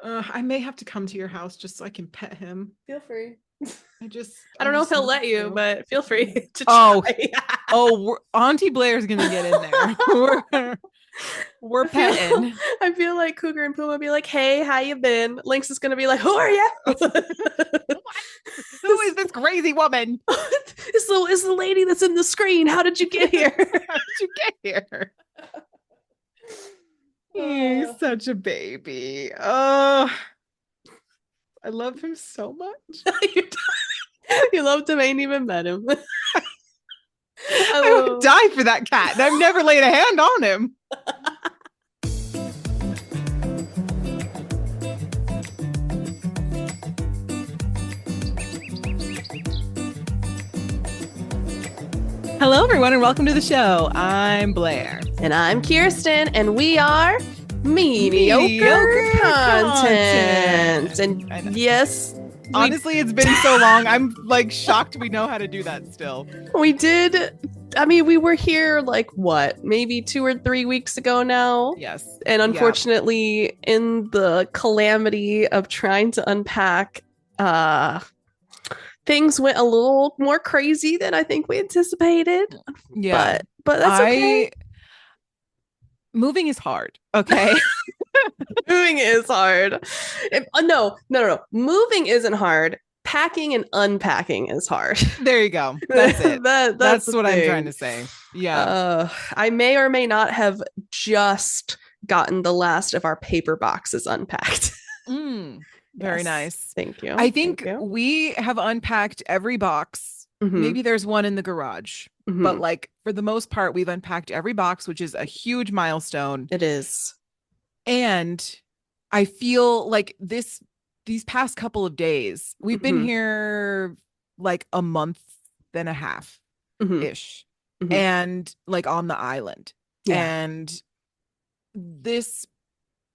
I may have to come to your house just so I can pet him. Feel free. I I don't know if just he'll need let you, to. but feel free to Oh, try. Auntie Blair's gonna get in there. We're I feel petting. I feel like Cougar and Puma be like, "Hey, how you been?" Lynx is gonna be like, "Who are you?" What? Who is this crazy woman? It's the lady that's in the screen. How did you get here? How did you get here? Uh, He's such a baby. Oh, I love him so much. you, you loved him, ain't even met him. I would Oh. die for that cat, and I've never laid a hand on him. Hello, everyone, and welcome to the show. I'm Blair. And I'm Kirsten, and we are mediocre content. And yes, honestly, it's been so long. I'm like shocked we know how to do that still. We did. I mean, we were here like what, maybe 2 or 3 weeks ago now. Yes. And unfortunately, in the calamity of trying to unpack, things went a little more crazy than I think we anticipated. Yeah. But that's okay. Moving is hard. Okay. Moving is hard. No. Moving isn't hard. Packing and unpacking is hard. There you go. That's it. That's what thing. I'm trying to say. Yeah. I may or may not have just gotten the last of our paper boxes unpacked. Very yes. Nice. Thank you. I think we have unpacked every box. Mm-hmm. Maybe there's one in the garage, but like for the most part, we've unpacked every box, which is a huge milestone. It is. And I feel like these past couple of days, we've been here like a month and a half ish, and like on the island. Yeah. And this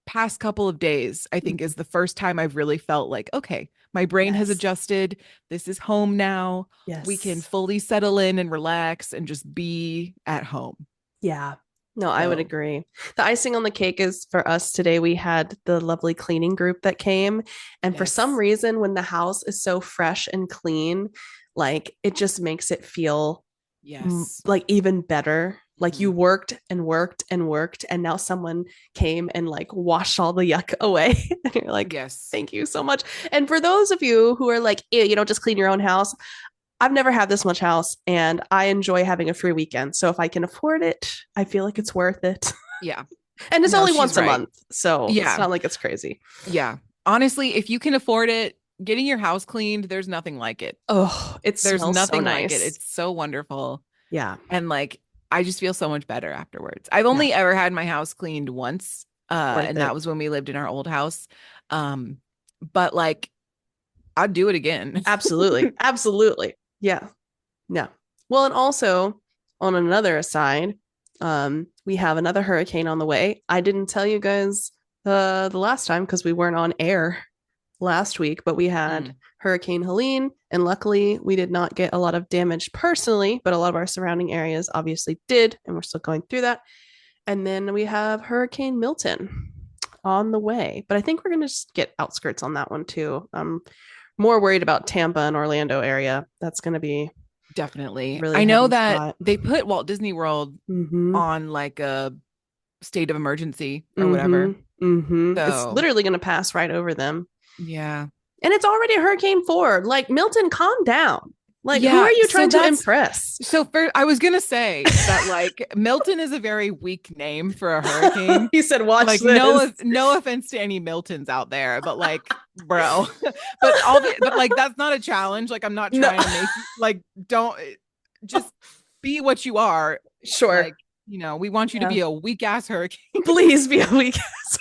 past couple of days, I think, is the first time I've really felt like, okay, my brain has adjusted. This is home now. Yes. We can fully settle in and relax and just be at home. Yeah. No, I would agree. The icing on the cake is for us today. We had the lovely cleaning group that came. And for some reason, when the house is so fresh and clean, like it just makes it feel like even better. Like you worked and worked and worked, and now someone came and like washed all the yuck away. And you're like, yes, thank you so much. And for those of you who are like, ew, you don't just clean your own house. I've never had this much house, and I enjoy having a free weekend. So if I can afford it, I feel like it's worth it. Yeah. And it's only once a month. So it's not like it's crazy. Yeah. Honestly, if you can afford it, getting your house cleaned, there's nothing like it. Oh, there's nothing like nice. it. It's so wonderful. Yeah. And like, I just feel so much better afterwards. I've only ever had my house cleaned once. And that was when we lived in our old house. But like, I'd do it again. Absolutely. Absolutely. Yeah. Yeah. Well, and also on another aside, we have another hurricane on the way. I didn't tell you guys the last time because we weren't on air last week, but we had Hurricane Helene, and luckily we did not get a lot of damage personally, but a lot of our surrounding areas obviously did, and we're still going through that. And then we have Hurricane Milton on the way, but I think we're going to just get outskirts on that one too. I'm more worried about Tampa and Orlando area. That's going to be definitely really I know that spot. They put Walt Disney World on like a state of emergency or whatever. So, it's literally going to pass right over them. Yeah. And it's already Hurricane 4. Like, Milton, calm down. Like, who are you trying to impress? So I was going to say that, like, Milton is a very weak name for a hurricane. He said, watch like, this. No offense to any Miltons out there, but, like, bro. but, like, that's not a challenge. Like, I'm not trying to make, like, don't, just be what you are. Sure. Like, you know, we want you to be a weak-ass hurricane. Please be a weak-ass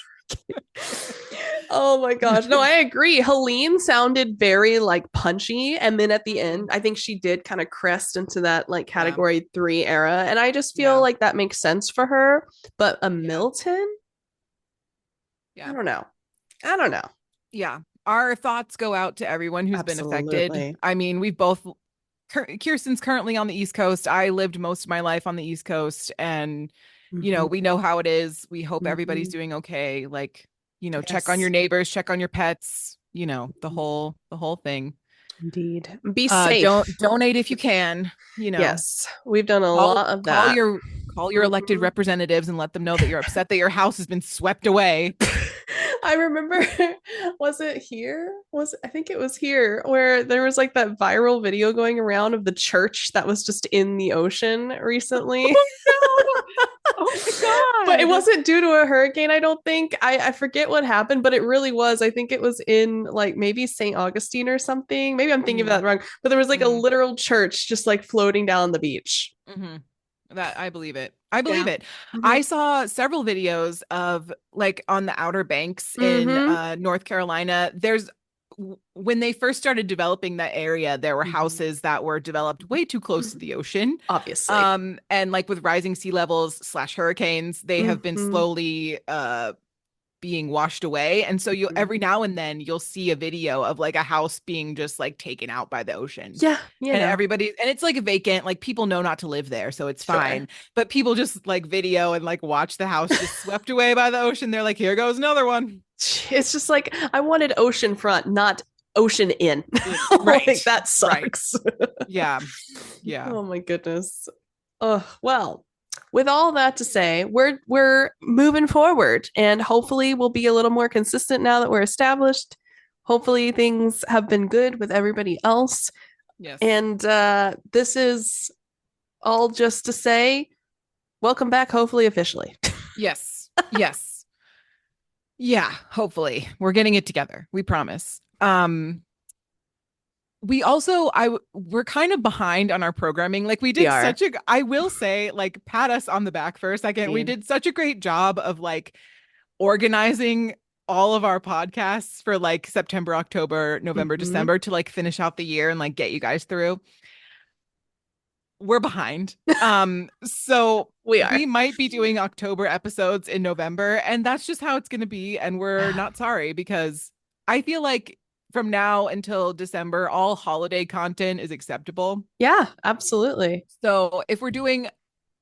hurricane. Oh my gosh. No, I agree. Helene sounded very like punchy. And then at the end, I think she did kind of crest into that like category 3 era. And I just feel like that makes sense for her. But a Milton? I don't know. Yeah. Our thoughts go out to everyone who's been affected. I mean, we've both, Kirsten's currently on the East Coast. I lived most of my life on the East Coast, and, you know, we know how it is. We hope everybody's doing okay. Like, check on your Yes, neighbors, check on your pets, the whole thing. indeed. Be safe. Don't donate if you can, Yes, we've done a call lot of call that. your call your elected Mhm. representatives and let them know that you're upset that your house has been swept away. I remember, was it here? I think it was here where there was like that viral video going around of the church that was just in the ocean recently. Oh no. Oh my But it God. wasn't due to a hurricane, I don't think. I forget what happened, but it really was. I think it was in like maybe St. Augustine or something. Maybe I'm thinking of Mm, that wrong. But there was like a mm, literal church just like floating down the beach. mhm. That I believe it. I believe Yeah. it. Mm-hmm. I saw several videos of like on the Outer Banks in Mm-hmm. North Carolina. When they first started developing that area, there were Mm-hmm. houses that were developed way too close to the ocean. Obviously. And like with rising sea levels slash hurricanes, they have been Mm-hmm. slowly being washed away. And so you Mm-hmm. every now and then you'll see a video of like a house being just like taken out by the ocean. Yeah, you And know, it's like a vacant, like people know not to live there, so it's sure. fine. But people just like video and like watch the house just swept away by the ocean. They're like, here goes another one. It's just like I wanted ocean front, not ocean in. Like Right. that Right. sucks. Yeah. Yeah. Oh my goodness. Oh, well, with all that to say, we're moving forward and hopefully we'll be a little more consistent now that we're established. Hopefully things have been good with everybody else. Yes. And this is all just to say welcome back, hopefully officially. Yes. Yes. Yeah. Hopefully. We're getting it together. We promise. We also we're kind of behind on our programming. Like we We did are. I will say, like, pat us on the back for a second. We Indeed. did such a great job of like organizing all of our podcasts for like September, October, November, Mm-hmm. December to like finish out the year and like get you guys through. We're behind. So We are. we might be doing October episodes in November, and that's just how it's going to be. And we're Yeah. not sorry because I feel like from now until December, all holiday content is acceptable. Yeah, absolutely. So if we're doing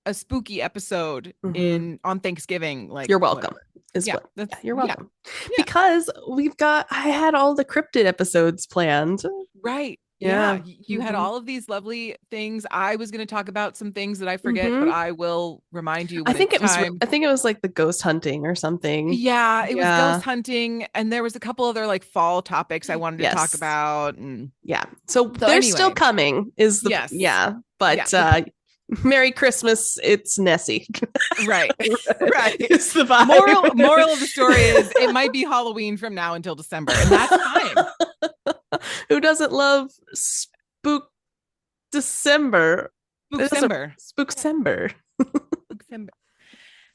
a spooky episode Mm-hmm. in on Thanksgiving, like You're welcome, whatever. is Yeah, what. Yeah, that's you're yeah, welcome. yeah. Because I had all the cryptid episodes planned. Right. Yeah. Yeah. You had Mm-hmm. all of these lovely things. I was going to talk about some things that I forget, but Mm-hmm. I will remind you when it's time. I think it was like the ghost hunting or something. Yeah, it was ghost Yeah. hunting, and there was a couple other like fall topics I wanted to talk Yes. about. And Yeah. So so they're still anyway, coming, is the, yes. yeah. Yeah, But Merry Christmas, it's Nessie. right. Right. Is the Moral vibe. of the story is it might be Halloween from now until December, and that's fine. Who doesn't love Spook December? It is a Spooksember. Spooksember. Spooksember.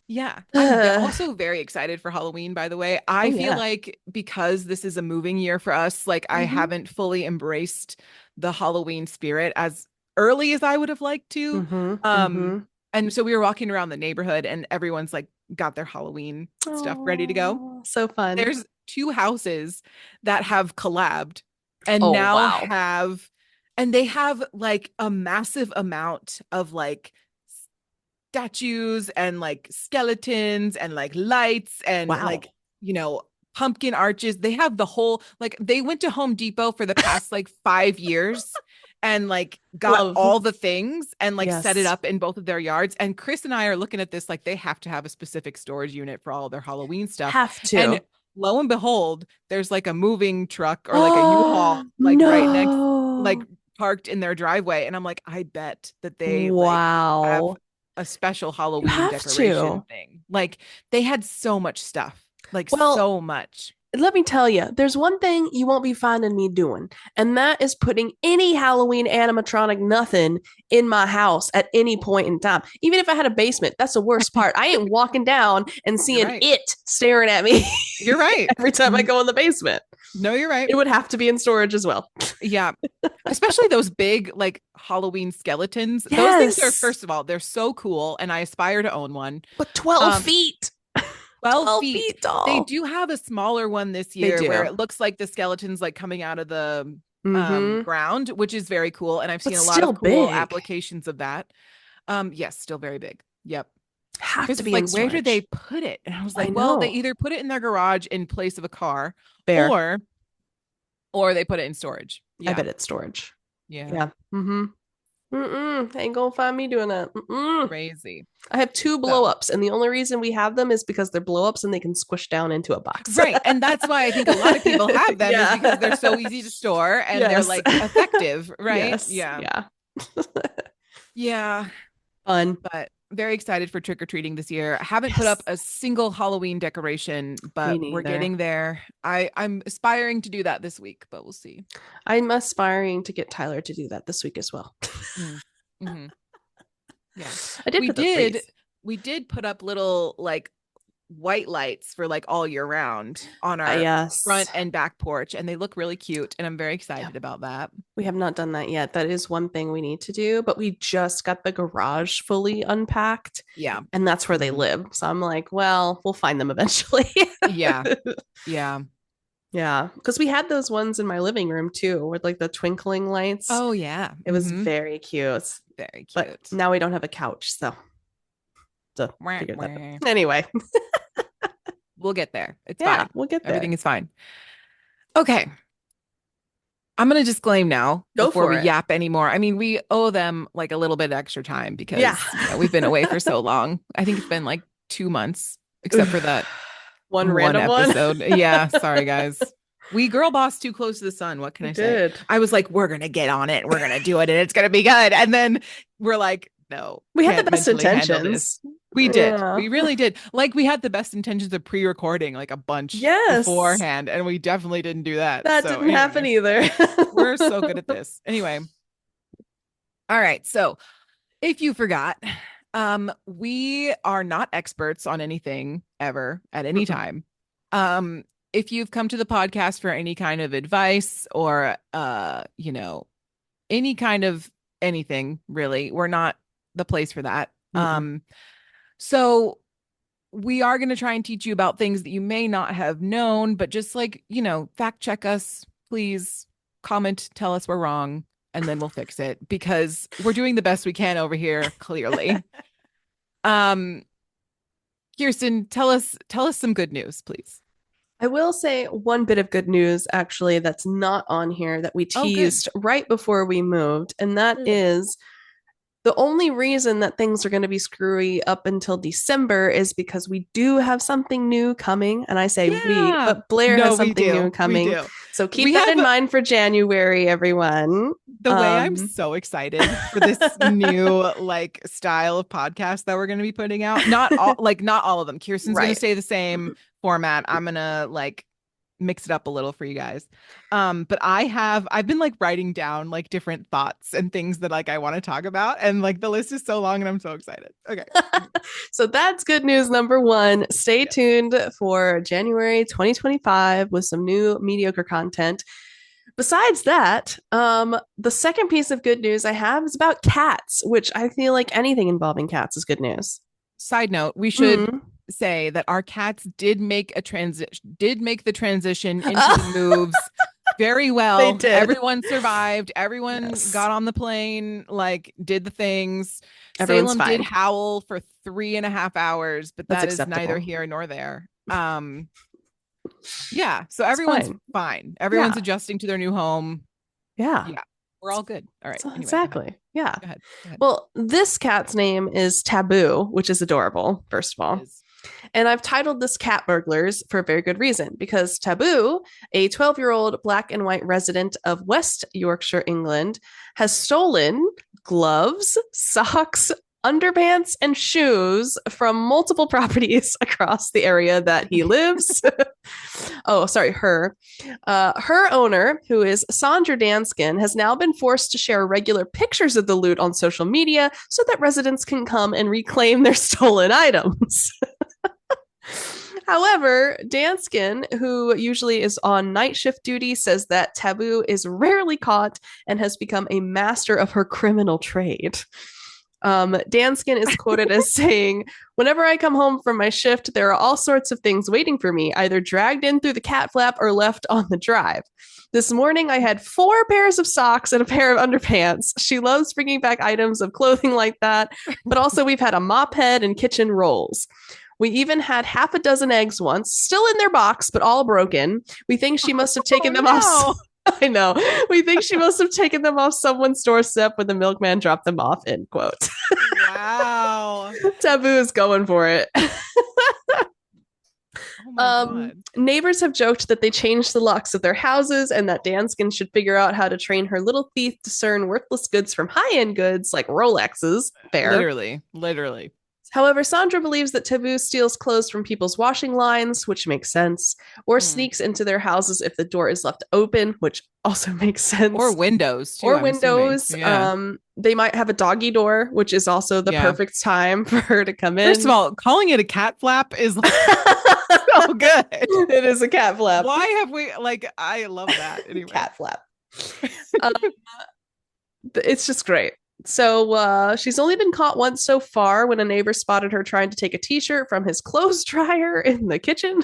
Yeah, I'm also very excited for Halloween, by the way. I Oh feel yeah. like because this is a moving year for us, like I Mm-hmm. haven't fully embraced the Halloween spirit as early as I would have liked to. Mm-hmm. Um, Mm-hmm. and so we were walking around the neighborhood and everyone's like got their Halloween stuff ready to go. Oh, so fun. There's two houses that have collabed and Oh now wow. have and they have like a massive amount of like statues and like skeletons and like lights and Wow. like pumpkin arches. They have the whole like they went to Home Depot for the past like 5 years and like got Love. all the things and like set it Yes. up in both of their yards. And Chris and I are looking at this like they have to have a specific storage unit for all their Halloween stuff. Have And to. lo and behold, there's like a moving truck or like a Oh U-Haul like right next, like no. parked in their driveway. And I'm like, I bet that they like have Wow. a special You Halloween have decoration to. thing. Like they had so much stuff, like Well, so much. let me tell you, there's one thing you won't be finding me doing, and that is putting any Halloween animatronic nothing in my house at any point in time. Even if I had a basement, that's the worst part. I ain't walking down and You're seeing right. it staring at me You're right. every time I go in the basement. No, you're right. It would have to be in storage as well. Yeah. Especially those big like Halloween skeletons. Those things are, Yes, first of all, they're so cool and I aspire to own one. but 12 Um, feet. 12 12 feet. feet They tall. do have a smaller one this They year where do. it looks like the skeleton's like coming out of the Mm-hmm. ground, which is very cool. And I've But seen a lot still of cool big. applications of that. Yes, still very big. Yep. Have Chris to was be in like, where did they storage. put it? And I was I like, well, they know. either put it in their garage in place of a car, Fair. or they put it in storage. I Yeah. bet it's storage. Yeah. Yeah. Mm-hmm. Ain't gonna find me doing that. Crazy. I have 2 blow So, ups, and the only reason we have them is because they're blow ups and they can squish down into a box. right. And that's why I think a lot of people have them, is because they're Yeah. so easy to store and they're Yes. like effective, right? Yes. Yeah. Yeah. Yeah. Fun. But very excited for trick or treating this year. I haven't put Yes. up a single Halloween decoration, Me but we're neither. getting there. I'm aspiring to do that this week, but we'll see. I'm aspiring to get Tyler to do that this week as well. Mm. Hmm. Yeah. I did We put the did trees. we did put up little like white lights for like all year round on our Yes. front and back porch, and they look really cute, and I'm very Yeah. excited about that. We have not done that yet. That is one thing we need to do, but we just got the garage fully unpacked Yeah. and that's where they Mhm. live. So I'm like, well, we'll find them eventually. Yeah. Yeah. Yeah, because we had those ones in my living room too, with like the twinkling lights. Oh yeah. It was Hmm. very cute. Very But cute. now we don't have a couch, so to Wah, figure that out. wah. Anyway, We'll get there. It's yeah, fine. we'll get there. Everything is fine. Okay. I'm going to disclaim now Go before for we it. yap anymore. I mean, we owe them like a little bit extra time Yeah. because, we've been away for so long. I think it's been like 2 months, except for that One one random one. episode. Yeah. Sorry, guys. We girl boss too close to the sun. What can We I say? did. I was like, we're going to get on it. We're going to do it and it's going to be good. And then we're like, no, We had the can't best mentally handle this. intentions. We did. Yeah. We really did. Like we had the best intentions of pre-recording like a bunch Yes. beforehand, and we definitely didn't do that. That So didn't happen anyway, either. we're so good at this. Anyway, all right. So if you forgot, we are not experts on anything ever at any time. If you've come to the podcast for any kind of advice or any kind of anything, really, we're not the place for that. So we are going to try and teach you about things that you may not have known, but just like, fact check us, please comment, tell us we're wrong, and then we'll fix it because we're doing the best we can over here, clearly. Kirsten, tell us some good news, please. I will say one bit of good news actually that's not on here that we Oh, good. teased right before we moved, and that is the only reason that things are going to be screwy up until December is because we do have something new coming. And I say we, Yeah. but Blair No, has we something new do. We coming. do. So keep We that have in mind for January, everyone. the way I'm so excited for this new like style of podcast that we're going to be putting out. Not all of them. Kirsten's going to Right. stay the same format. I'm going to like mix it up a little for you guys. But I've been like writing down like different thoughts and things that like I want to talk about, and like the list is so long and I'm so excited. Okay. So that's good news number one. Stay tuned for January 2025 with some new mediocre content. Besides that, the second piece of good news I have is about cats, which I feel like anything involving cats is good news. Side note, we should say that our cats did make the transition into the moves very well. They did. Everyone survived. Everyone got on the plane, like did the things. Everyone's Salem did fine. howl for 3.5 hours, but That's that is acceptable. neither here nor there. Yeah, so everyone's fine. Everyone's adjusting to their new home. Yeah. We're all good. All right. So, anyway, exactly. Yeah. Go ahead. Well, this cat's name is Taboo, which is adorable, first of all. And I've titled this Cat Burglars for a very good reason, because Taboo, a 12-year-old black and white resident of West Yorkshire, England, has stolen gloves, socks, underpants, and shoes from multiple properties across the area that he lives. Her. Her owner, who is Sandra Danskin, has now been forced to share regular pictures of the loot on social media so that residents can come and reclaim their stolen items. However, Danskin, who usually is on night shift duty, says that Taboo is rarely caught and has become a master of her criminal trade. Danskin is quoted as saying, "Whenever I come home from my shift, there are all sorts of things waiting for me, either dragged in through the cat flap or left on the drive. This morning, I had 4 pairs of socks and a pair of underpants. She loves bringing back items of clothing like that, but also we've had a mop head and kitchen rolls. We even had half a dozen eggs once, still in their box, but all broken. We think she must have taken them off." I know. "We think she must have taken them off someone's doorstep when the milkman dropped them off." End quote. Wow. Taboo is going for it. Oh my God. Neighbors have joked that they changed the locks of their houses and that Danskin should figure out how to train her little thief to discern worthless goods from high-end goods like Rolexes. Fair. Literally. However, Sandra believes that Taboo steals clothes from people's washing lines, which makes sense, or sneaks into their houses if the door is left open, which also makes sense. Or windows, too. Or windows. Yeah. They might have a doggy door, which is also the perfect time for her to come in. First of all, calling it a cat flap is like so good. It is a cat flap. Why have we, I love that. Anyway. Cat flap. It's just great. So she's only been caught once so far, when a neighbor spotted her trying to take a t-shirt from his clothes dryer in the kitchen.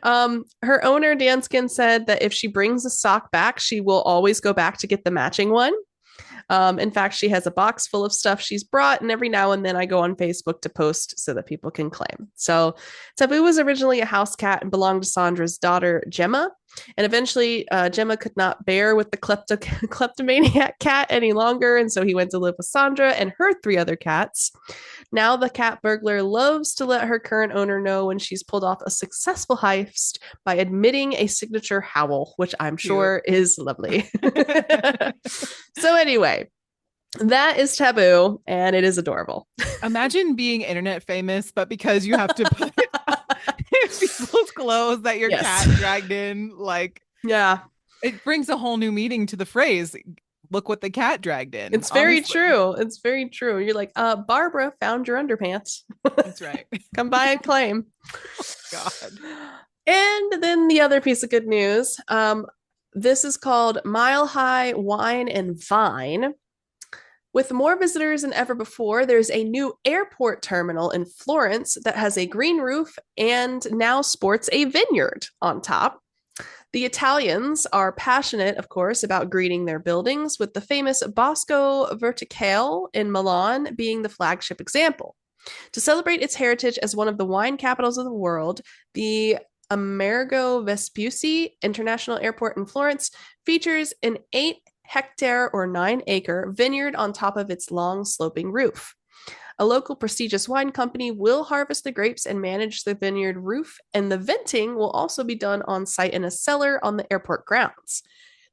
Her owner, Danskin, said that if she brings a sock back, she will always go back to get the matching one. In fact, she has a box full of stuff she's brought, and every now and then I go on Facebook to post so that people can claim. So Taboo was originally a house cat and belonged to Sandra's daughter, Gemma. And eventually, Gemma could not bear with the kleptomaniac cat any longer, and so he went to live with Sandra and her 3 other cats. Now the cat burglar loves to let her current owner know when she's pulled off a successful heist by admitting a signature howl, which I'm sure is lovely. So anyway, that is Taboo, and it is adorable. Imagine being internet famous, but because you have to put people's clothes that your cat dragged in, it brings a whole new meaning to the phrase, "Look what the cat dragged in." It's very true. It's very true. You're like, Barbara found your underpants. That's right. Come by and claim. Oh, God. And then the other piece of good news. This is called Mile High Wine and Vine. With more visitors than ever before, there's a new airport terminal in Florence that has a green roof and now sports a vineyard on top. The Italians are passionate, of course, about greening their buildings, with the famous Bosco Verticale in Milan being the flagship example. To celebrate its heritage as one of the wine capitals of the world, the Amerigo Vespucci International Airport in Florence features an 8-hectare or 9-acre vineyard on top of its long sloping roof. A local prestigious wine company will harvest the grapes and manage the vineyard roof, and the venting will also be done on site in a cellar on the airport grounds.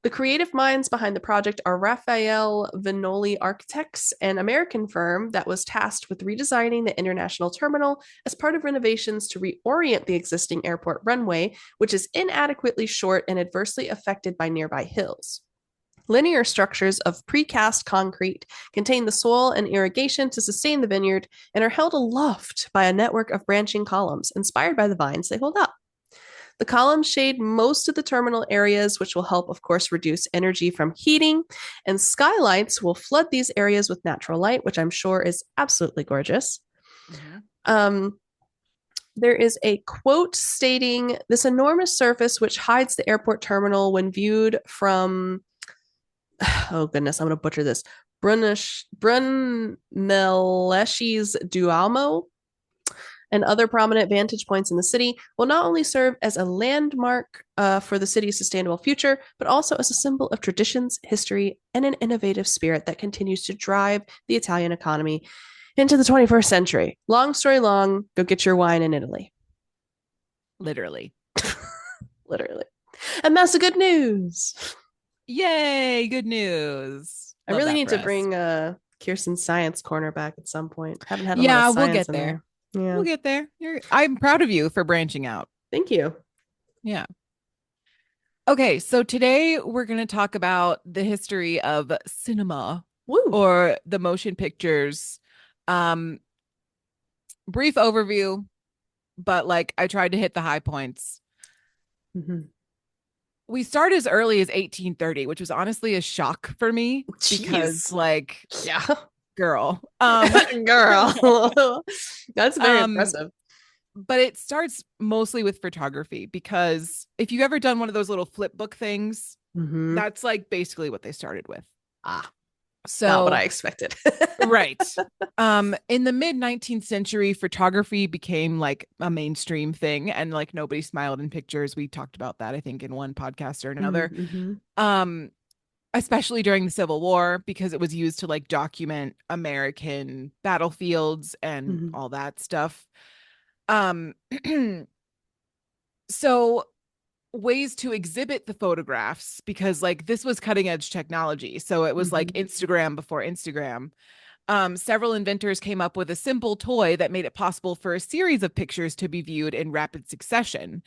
The creative minds behind the project are Raphael Vinoli Architects, an American firm that was tasked with redesigning the international terminal as part of renovations to reorient the existing airport runway, which is inadequately short and adversely affected by nearby hills. Linear structures of precast concrete contain the soil and irrigation to sustain the vineyard and are held aloft by a network of branching columns inspired by the vines they hold up. The columns shade most of the terminal areas, which will help, of course, reduce energy from heating, and skylights will flood these areas with natural light, which I'm sure is absolutely gorgeous. Mm-hmm. There is a quote stating, "This enormous surface, which hides the airport terminal when viewed from..." Oh goodness, I'm going to butcher this. Brunelleschi's Duomo and other prominent vantage points in the city will not only serve as a landmark for the city's sustainable future, but also as a symbol of traditions, history, and an innovative spirit that continues to drive the Italian economy into the 21st century. Long story long, go get your wine in Italy. Literally. Literally. And that's the good news. Yay, good news. I really need to bring Kirsten's science corner back at some point. Haven't had a lot of science we'll get there. There. Yeah. We'll get there. I'm proud of you for branching out. Thank you. Yeah. Okay, so today we're going to talk about the history of cinema. Woo. Or the motion pictures. Brief overview, but I tried to hit the high points. Mm-hmm. We start as early as 1830, which was honestly a shock for me. Jeez. Because girl. Girl. That's very Um, impressive. but it starts mostly with photography because if you've ever done one of those little flip book things, Mm-hmm. that's like basically what they started with. Ah, not what So, I expected. right. In the mid 19th century, photography became like a mainstream thing and like nobody smiled in pictures. We talked about that, I think, in one podcast or another. Mm-hmm. Um, especially during the Civil War, because it was used to like document American battlefields and Mm-hmm. all that stuff. Um, so ways to exhibit the photographs, because like this was cutting edge technology. So it was like Mm-hmm. Instagram before Instagram. Several inventors came up with a simple toy that made it possible for a series of pictures to be viewed in rapid succession,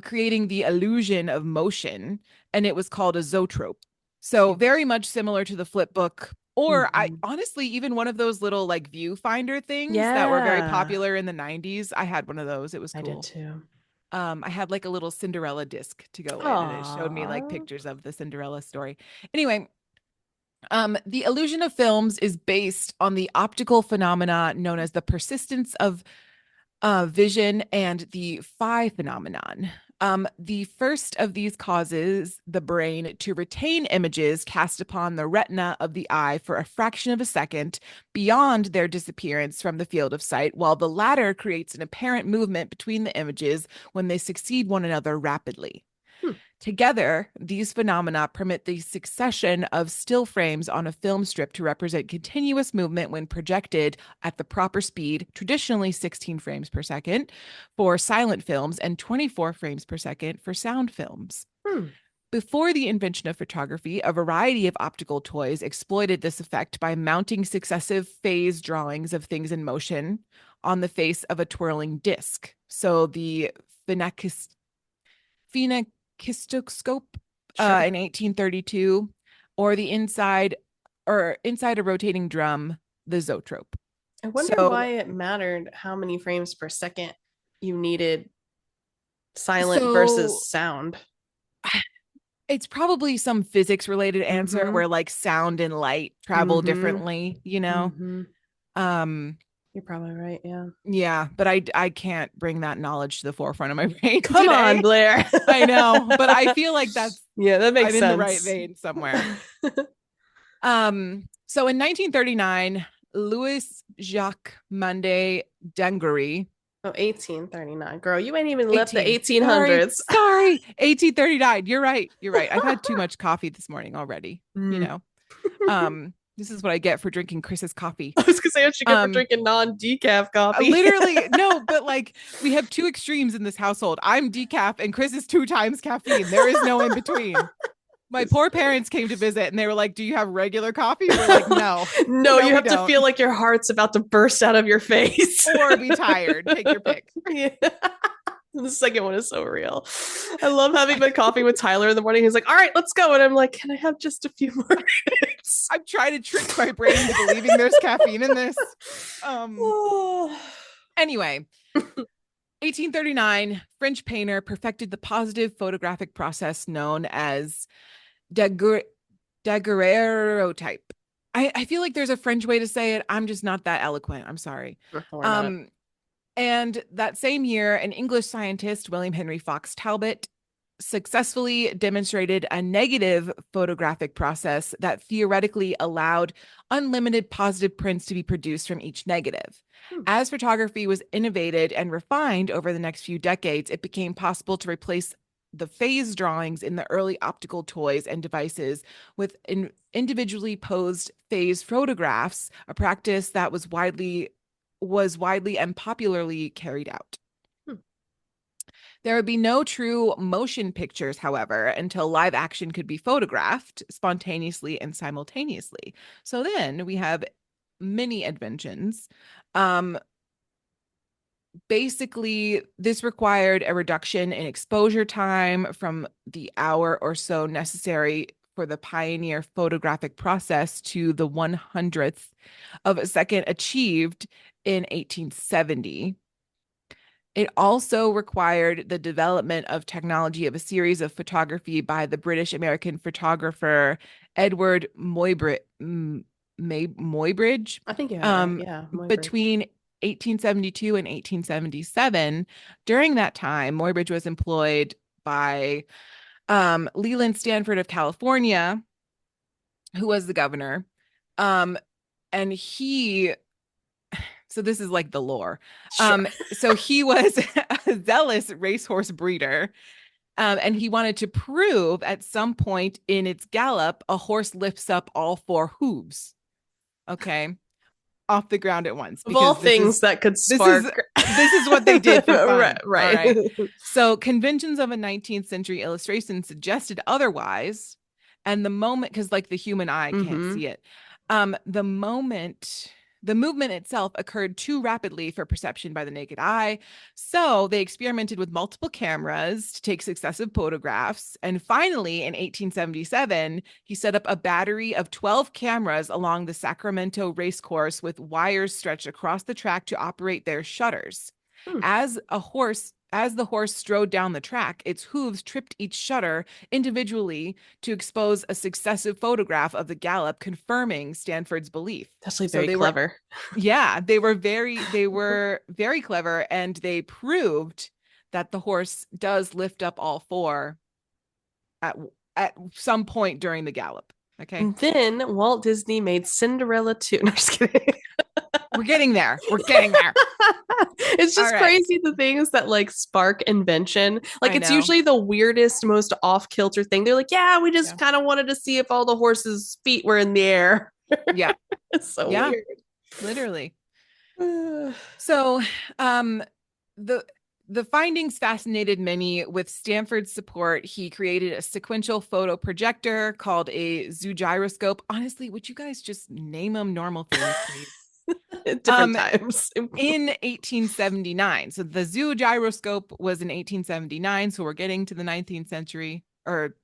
creating the illusion of motion, and it was called a zoetrope. So Cute. very much similar to the flip book, or I Mm-hmm. honestly even one of those little like viewfinder things that were very Yeah, popular in the 90s. I had one of those. It was I did cool. too. I had like a little Cinderella disc to go in, and it showed me like Aww. pictures of the Cinderella story. Anyway, the illusion of films is based on the optical phenomena known as the persistence of vision and the phi phenomenon. The first of these causes the brain to retain images cast upon the retina of the eye for a fraction of a second beyond their disappearance from the field of sight, while the latter creates an apparent movement between the images when they succeed one another rapidly. Hmm. Together, these phenomena permit the succession of still frames on a film strip to represent continuous movement when projected at the proper speed, traditionally 16 frames per second for silent films and 24 frames per second for sound films. Hmm. Before the invention of photography, a variety of optical toys exploited this effect by mounting successive phase drawings of things in motion on the face of a twirling disc. So the phenakistoscope Sure. in 1832, or the inside a rotating drum, the zoetrope. I wonder So, why it mattered how many frames per second you needed silent versus so sound. it's probably some physics related answer Mm-hmm. where like sound and light travel Mm-hmm. differently, you know? Mm-hmm. Um, You're probably right. Yeah. yeah, but I can't bring that knowledge to the forefront of my brain Come on, today. Blair. I know, but I feel like that's Yeah, that makes I'm in the right sense. vein somewhere. So in 1939, Louis Jacques Mande Denguery, Oh, 1839. Girl, you ain't even left the 18, sorry, 1800s. 1839. You're right. You're right. I've had too much coffee this morning already, you Mm. know. This is what I get for drinking Chris's coffee. I was gonna say what you get for Um, drinking non-decaf coffee. literally, no, but like we have two extremes in this household. I'm decaf and Chris is 2 times caffeine. There is no in between. My poor parents came to visit and they were like, "Do you have regular coffee?" We're like, "No, No, no, you we have to don't." feel like your heart's about to burst out of your face. Or be tired. Take your pick. Yeah. The second one is so real. I love having my coffee with Tyler in the morning. He's like, "All right, let's go." And I'm like, "Can I have just a few more minutes?" I'm trying to trick my brain into believing there's caffeine in this. Um, Oh. anyway, 1839, French painter perfected the positive photographic process known as daguerre- daguerreotype. I feel like there's a French way to say it. I'm just not that eloquent. I'm sorry. Don't worry about it. Um, and that same year, an English scientist, William Henry Fox Talbot, successfully demonstrated a negative photographic process that theoretically allowed unlimited positive prints to be produced from each negative. Hmm. As photography was innovated and refined over the next few decades, it became possible to replace the phase drawings in the early optical toys and devices with individually posed phase photographs, a practice that was widely and popularly carried out. Hmm. There would be no true motion pictures, however, until live action could be photographed spontaneously and simultaneously. So then we have many inventions. Um, Basically, this required a reduction in exposure time from the hour or so necessary for the pioneer photographic process to the 100th of a second achieved in 1870. It also required the development of technology of a series of photography by the British American photographer Edward Muybridge, I think you had it right. Yeah, Muybridge. between 1872 and 1877. During that time, Muybridge was employed by Leland Stanford of California, who was the governor. Um, and he, so this is like the lore. Sure. So he was a zealous racehorse breeder. And he wanted to prove at some point in its gallop, a horse lifts up all four hooves. Okay. Off the ground at once, Of all because things that could this is spark. this is what they did for fun. Right. All right. So conventions of a 19th century illustration suggested otherwise. And the moment, because like the human eye can't see it, the movement itself occurred too rapidly for perception by the naked eye. So they experimented with multiple cameras to take successive photographs. And finally, in 1877, he set up a battery of 12 cameras along the Sacramento racecourse with wires stretched across the track to operate their shutters. As the horse strode down the track, its hooves tripped each shutter individually to expose a successive photograph of the gallop, confirming Stanford's belief. That's like very clever. They were very clever, and they proved that the horse does lift up all four at some point during the gallop. Okay. And then Walt Disney made Cinderella 2. No, just kidding. We're getting there. It's just crazy the things that like spark invention. Like it's usually the weirdest, most off-kilter thing. They're like, yeah, we just kind of wanted to see if all the horses' feet were in the air. Yeah. It's so weird. Literally. So the findings fascinated many. With Stanford's support, he created a sequential photo projector called a zoogyroscope. Honestly, would you guys just name them normal things, please? Different times. In 1879. So the zoogyroscope was in 1879. So we're getting to the 19th century, or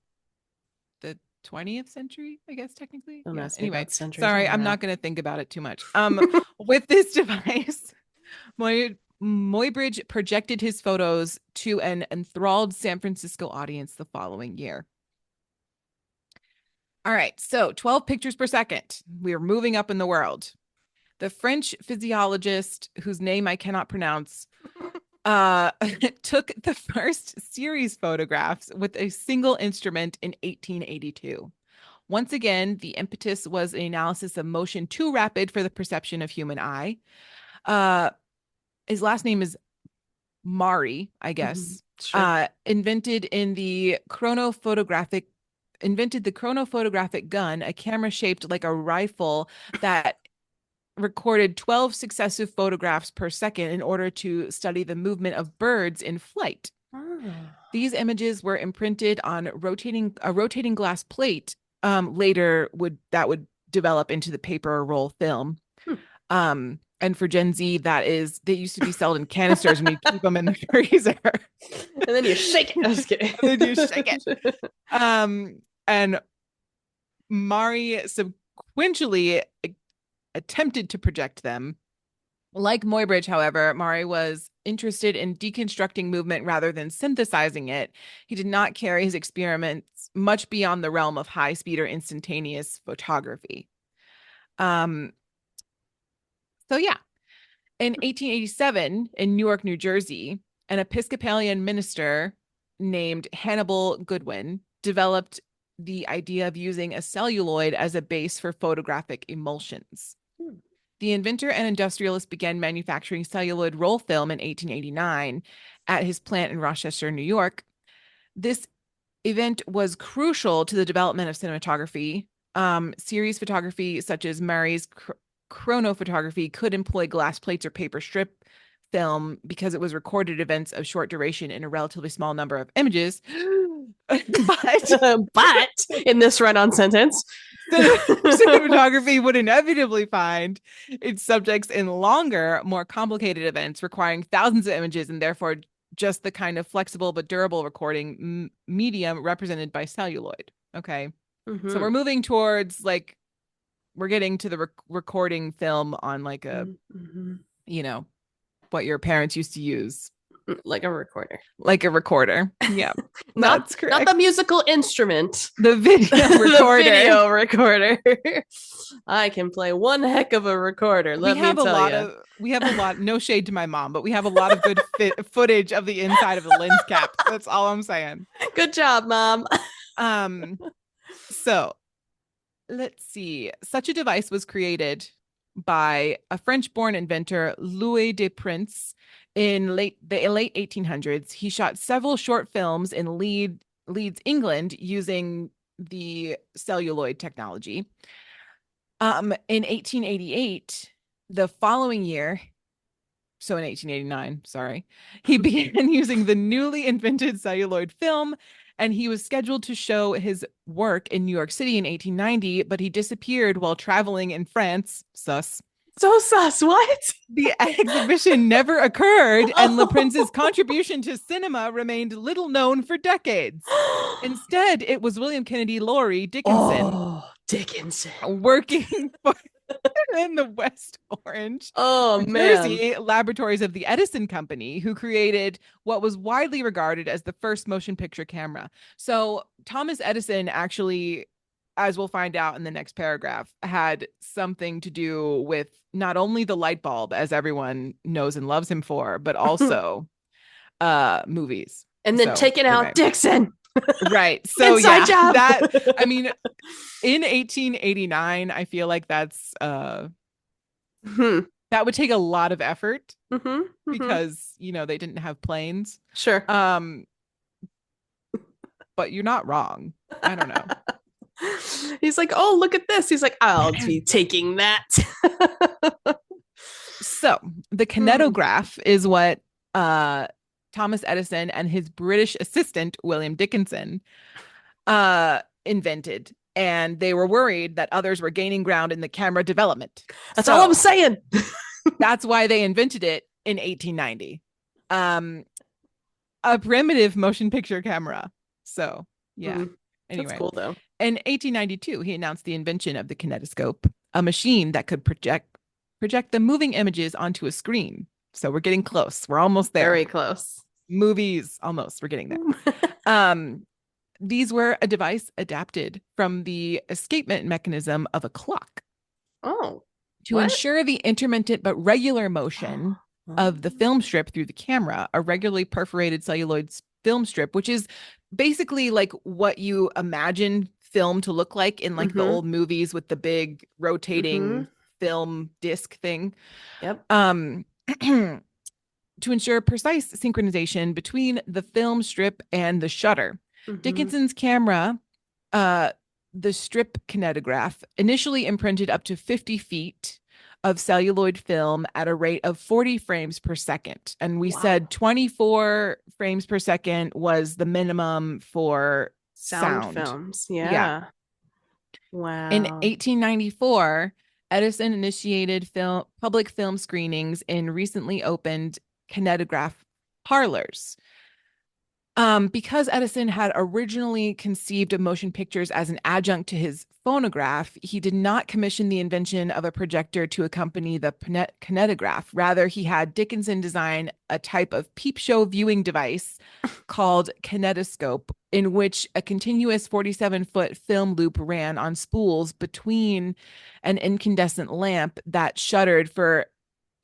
the 20th century, I guess, technically. Anyway, sorry, I'm not going to think about it too much. With this device, Muybridge projected his photos to an enthralled San Francisco audience the following year. All right, so 12 pictures per second. We're moving up in the world. The French physiologist, whose name I cannot pronounce, took the first series photographs with a single instrument in 1882. Once again, the impetus was an analysis of motion too rapid for the perception of human eye. His last name is Mari, I guess. Sure. Invented the chronophotographic gun, a camera shaped like a rifle that recorded 12 successive photographs per second in order to study the movement of birds in flight. These images were imprinted on a rotating glass plate. Later would develop into the paper roll film. And for Gen Z, they used to be sold in canisters and you keep them in the freezer. And then you shake it. I'm just kidding. And then you shake it. And Mari sequentially attempted to project them. Like Muybridge, however, Mari was interested in deconstructing movement rather than synthesizing it. He did not carry his experiments much beyond the realm of high-speed or instantaneous photography. In 1887, in Newark, New Jersey, an Episcopalian minister named Hannibal Goodwin developed the idea of using a celluloid as a base for photographic emulsions. The inventor and industrialist began manufacturing celluloid roll film in 1889 at his plant in Rochester, New York. This event was crucial to the development of cinematography. Series photography, such as Murray's chronophotography, could employ glass plates or paper strip film because it was recorded events of short duration in a relatively small number of images. but in this run-on sentence, cinematography would inevitably find its subjects in longer, more complicated events requiring thousands of images, and therefore just the kind of flexible but durable recording medium represented by celluloid. Okay. So we're moving towards we're getting to the recording film on like a, what your parents used to use. Like a recorder. Like a recorder. Yeah, not that's not the correct. musical instrument. The video The recorder. video recorder. I can play one heck of a recorder, We let me have a tell lot you. of we have a lot, no shade to my mom, but we have a lot of good footage of the inside of the lens caps. That's all I'm saying. Good job, Mom. Um, so let's see. Such a device was created by a French-born inventor, Louis de Prince, in the late 1800s. He shot several short films in Leeds, England, using the celluloid technology. In 1888, the following year, so in 1889, sorry, he began using the newly invented celluloid film, and he was scheduled to show his work in New York City in 1890, but he disappeared while traveling in France. Sus. So sus, what? The exhibition never occurred, and Le Prince's contribution to cinema remained little known for decades. Instead, it was William Kennedy Laurie Dickinson Dickinson. working for in the West Orange, Oh, New man. Jersey laboratories of the Edison Company, who created what was widely regarded as the first motion picture camera. So Thomas Edison actually, as we'll find out in the next paragraph, had something to do with not only the light bulb, as everyone knows and loves him for, but also movies. And then So taking out Dixon. Right. So Inside yeah, job. that, I mean, in 1889, I feel like that's that would take a lot of effort because, you know, they didn't have planes. Sure. But you're not wrong. I don't know. He's like, oh, look at this. He's like, I'll be taking that. So the kinetograph is what Thomas Edison and his British assistant, William Dickinson, invented. And they were worried that others were gaining ground in the camera development. That's all I'm saying. That's why they invented it in 1890. A primitive motion picture camera. So, yeah. Anyway. That's cool, though. In 1892, he announced the invention of the kinetoscope, a machine that could project the moving images onto a screen. So we're getting close. We're almost there. Very close. Movies, almost. We're getting there. These were a device adapted from the escapement mechanism of a clock. Oh. To ensure the intermittent but regular motion of the film strip through the camera, a regularly perforated celluloid film strip, which is basically like what you imagine film to look like in like the old movies with the big rotating film disc thing. Yep. To ensure precise synchronization between the film strip and the shutter. Dickinson's camera, the strip kinetograph, initially imprinted up to 50 feet of celluloid film at a rate of 40 frames per second. And we said 24 frames per second was the minimum for sound films. Yeah. Wow. In 1894, Edison initiated public film screenings in recently opened kinetograph parlors. Because Edison had originally conceived of motion pictures as an adjunct to his phonograph, he did not commission the invention of a projector to accompany the kinetograph. Rather, he had Dickinson design a type of peep show viewing device called kinetoscope, in which a continuous 47-foot film loop ran on spools between an incandescent lamp that shuttered for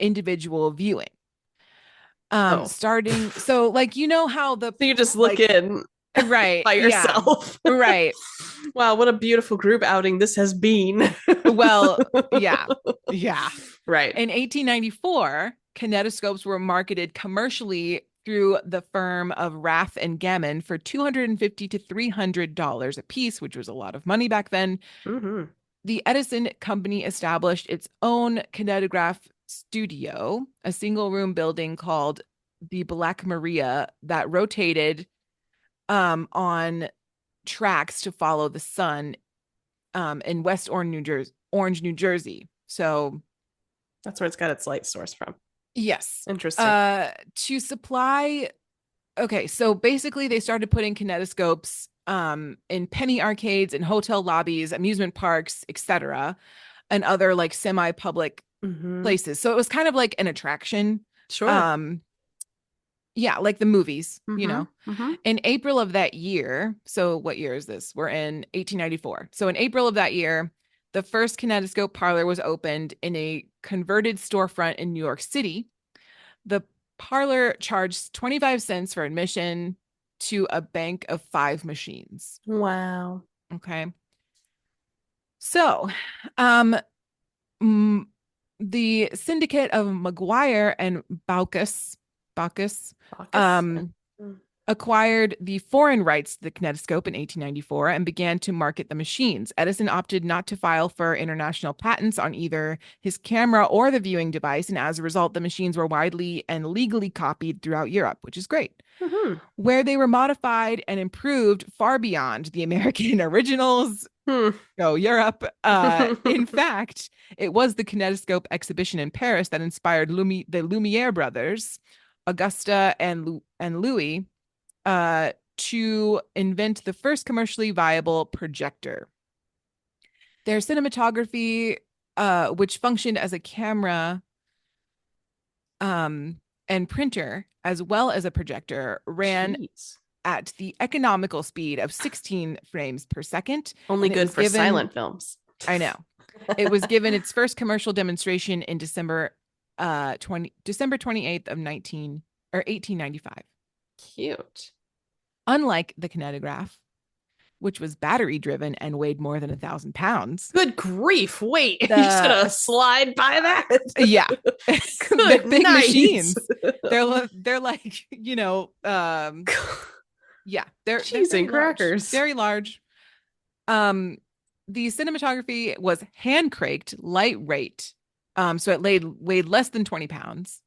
individual viewing. Starting, so like, you know how so you just look in right by yourself. Yeah, right. Wow, what a beautiful group outing this has been. Well, yeah. Right. In 1894, kinetoscopes were marketed commercially through the firm of Rath and Gammon for $250 to $300 a piece, which was a lot of money back then. The Edison Company established its own kinetograph studio, a single room building called the Black Maria that rotated on tracks to follow the sun in West Orange, New Jersey. So that's where it's got its light source from. Yes. Interesting. To supply, okay, so basically they started putting kinetoscopes in penny arcades and hotel lobbies, amusement parks, etc., and other like semi-public places. So it was kind of like an attraction. Sure. Yeah, like the movies, you Mm-hmm. know. Mm-hmm. In April of that year, so what year is this? We're in 1894. So in April of that year, the first kinetoscope parlor was opened in a converted storefront in New York City. The parlor charged 25 cents for admission to a bank of 5 machines. Wow. Okay. So, um, m- the syndicate of McGuire and Baucus, Bacchus. Yeah. um, acquired the foreign rights to the kinetoscope in 1894 and began to market the machines. Edison opted not to file for international patents on either his camera or the viewing device, and as a result, the machines were widely and legally copied throughout Europe, which is great. Mm-hmm. Where they were modified and improved far beyond the American originals. Hmm. Go Europe. In fact, it was the kinetoscope exhibition in Paris that inspired the Lumiere brothers, Augusta and Louis, to invent the first commercially viable projector. Their cinematography, which functioned as a camera and printer, as well as a projector, ran Jeez. at the economical speed of 16 frames per second. Only And it good was for given, silent films. I know, it was given its first commercial demonstration in December 28th of 1895. Cute. Unlike the kinetograph, which was battery driven and weighed more than 1,000 pounds. Good grief. Wait, you're just The gonna slide by that? Yeah, they're Good big night. machines. They're like, yeah, they're Cheese very and large, crackers. very large. Um, the cinematography was hand cranked, lightweight, so it weighed less than 20 pounds,